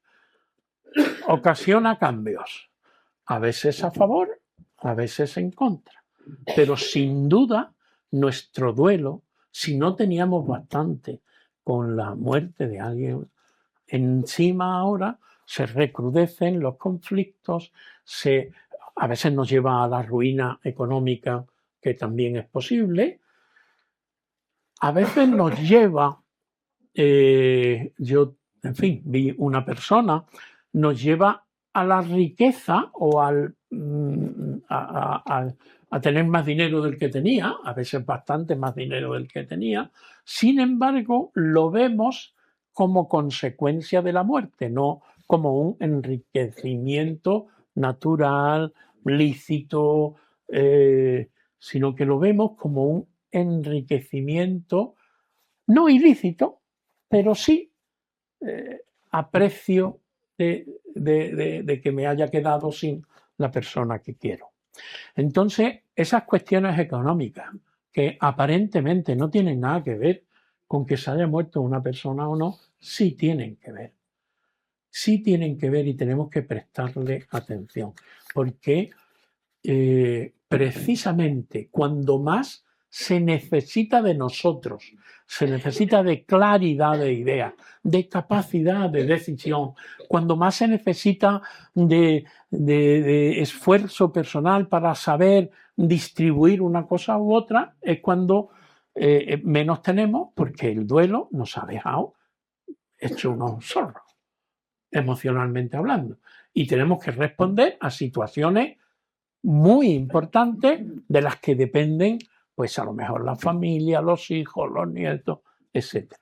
ocasiona cambios, a veces a favor, a veces en contra. Pero sin duda, nuestro duelo, si no teníamos bastante con la muerte de alguien, encima ahora se recrudecen los conflictos, a veces nos lleva a la ruina económica, que también es posible, a veces nos lleva, yo, en fin, vi una persona, nos lleva a la riqueza o a tener más dinero del que tenía, a veces bastante más dinero del que tenía. Sin embargo, lo vemos como consecuencia de la muerte, no como un enriquecimiento natural, lícito, sino que lo vemos como un enriquecimiento no ilícito, pero sí a precio de que me haya quedado sin la persona que quiero. Entonces, esas cuestiones económicas, que aparentemente no tienen nada que ver con que se haya muerto una persona o no, sí tienen que ver. Sí tienen que ver y tenemos que prestarle atención, porque precisamente cuando más se necesita de nosotros, se necesita de claridad de ideas, de capacidad de decisión, cuando más se necesita de esfuerzo personal para saber distribuir una cosa u otra, es cuando menos tenemos, porque el duelo nos ha dejado hecho unos zorros, emocionalmente hablando. Y tenemos que responder a situaciones muy importantes de las que dependen, pues a lo mejor la familia, los hijos, los nietos, etc.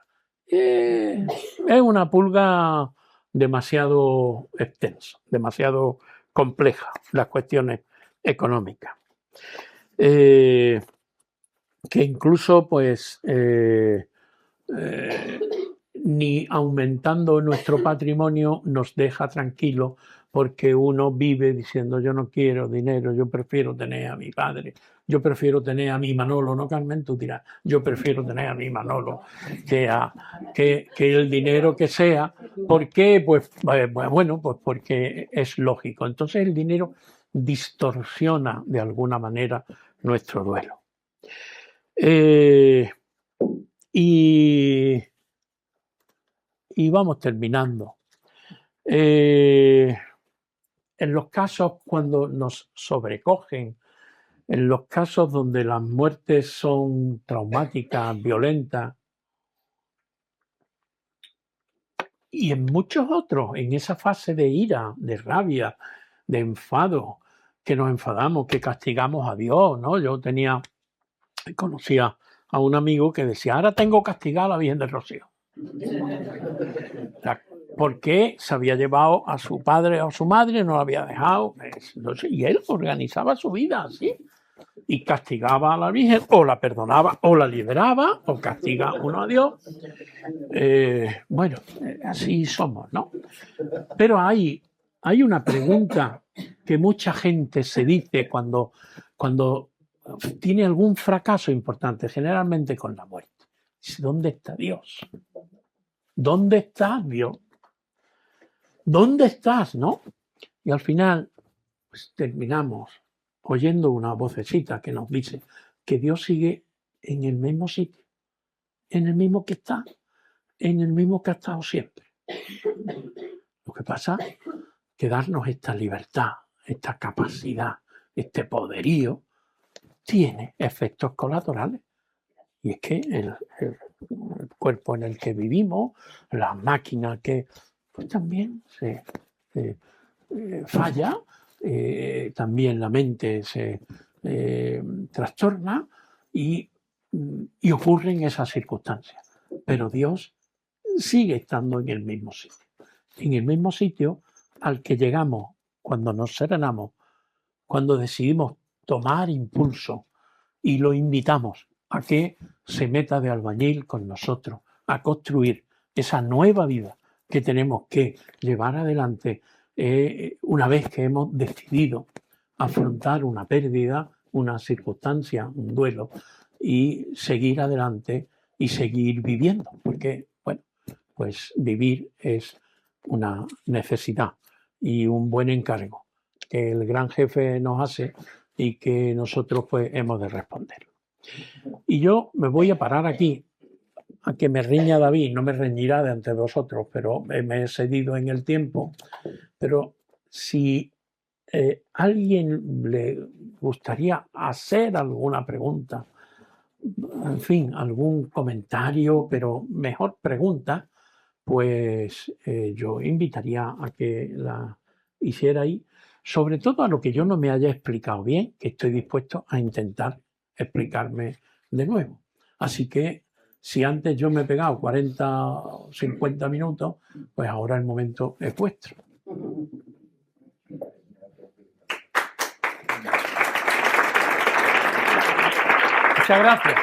Es una pulga demasiado extensa, demasiado compleja, las cuestiones económicas. Que incluso, pues, ni aumentando nuestro patrimonio nos deja tranquilos, porque uno vive diciendo yo no quiero dinero, yo prefiero tener a mi padre, yo prefiero tener a mi Manolo, no Carmen, tú dirás, yo prefiero tener a mi Manolo que el dinero que sea. ¿Por qué? Pues bueno, pues porque es lógico. Entonces el dinero distorsiona de alguna manera nuestro duelo. Y vamos terminando. En los casos cuando nos sobrecogen, en los casos donde las muertes son traumáticas, violentas, y en muchos otros, en esa fase de ira, de rabia, de enfado, que nos enfadamos, que castigamos a Dios, ¿no? Yo conocía a un amigo que decía, ahora tengo castigada a la Virgen del Rocío. porque se había llevado a su padre o a su madre, no lo había dejado, no sé, y él organizaba su vida así. Y castigaba a la Virgen, o la perdonaba, o la liberaba, o castiga uno a Dios. Bueno, así somos, ¿no? Pero hay una pregunta que mucha gente se dice cuando tiene algún fracaso importante, generalmente con la muerte. ¿Dónde está Dios? ¿Dónde estás, Dios? ¿Dónde estás, no? Y al final, pues, terminamos oyendo una vocecita que nos dice que Dios sigue en el mismo sitio, en el mismo que está, en el mismo que ha estado siempre. Lo que pasa es que darnos esta libertad, esta capacidad, este poderío, tiene efectos colaterales. Y es que el cuerpo en el que vivimos, la máquina que pues también se falla, también la mente se trastorna y ocurren esas circunstancias. Pero Dios sigue estando en el mismo sitio al que llegamos cuando nos serenamos, cuando decidimos tomar impulso y lo invitamos a que se meta de albañil con nosotros, a construir esa nueva vida que tenemos que llevar adelante una vez que hemos decidido afrontar una pérdida, una circunstancia, un duelo, y seguir adelante y seguir viviendo, porque, bueno, pues vivir es una necesidad y un buen encargo que el gran jefe nos hace y que nosotros pues hemos de responder. Y yo me voy a parar aquí, a que me riña David, no me reñirá de ante vosotros, pero me he cedido en el tiempo. Pero si alguien le gustaría hacer alguna pregunta, en fin, algún comentario, pero mejor pregunta, pues yo invitaría a que la hicierais, sobre todo a lo que yo no me haya explicado bien, que estoy dispuesto a intentar explicarme de nuevo. Así que si antes yo me he pegado 40 o 50 minutos, pues ahora el momento es vuestro. Muchas gracias.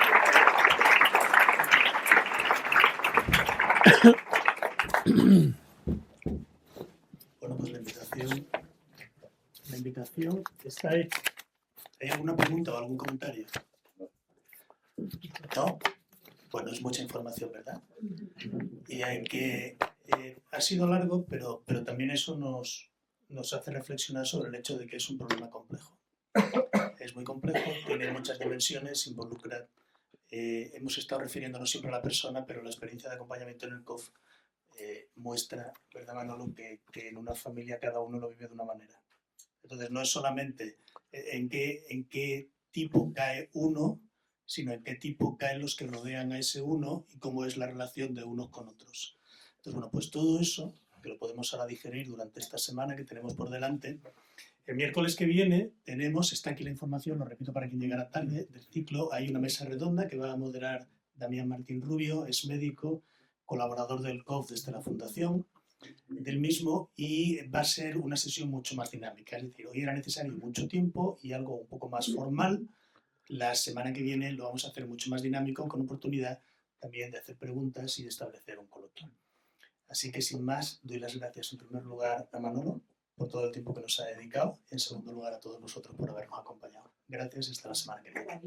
Bueno, pues la invitación está hecha. ¿Hay alguna pregunta o algún comentario? ¿No? Bueno, es mucha información, ¿verdad? Y hay que... ha sido largo, pero también eso nos hace reflexionar sobre el hecho de que es un problema complejo. Es muy complejo, tiene muchas dimensiones, involucra... hemos estado refiriéndonos siempre a la persona, pero la experiencia de acompañamiento en el COF muestra, ¿verdad, Manolo?, que en una familia cada uno lo vive de una manera. Entonces no es solamente en qué tipo cae uno, sino en qué tipo caen los que rodean a ese uno y cómo es la relación de unos con otros. Entonces, bueno, pues todo eso, que lo podemos ahora digerir durante esta semana que tenemos por delante. El miércoles que viene tenemos, está aquí la información, lo repito para quien llegara tarde, del ciclo. Hay una mesa redonda que va a moderar Damián Martín Rubio, es médico, colaborador del COF desde la fundación del mismo, y va a ser una sesión mucho más dinámica. Es decir, hoy era necesario mucho tiempo y algo un poco más formal. La semana que viene lo vamos a hacer mucho más dinámico, con oportunidad también de hacer preguntas y de establecer un coloquio. Así que sin más, doy las gracias en primer lugar a Manolo por todo el tiempo que nos ha dedicado y en segundo lugar a todos vosotros por habernos acompañado. Gracias y hasta la semana que viene.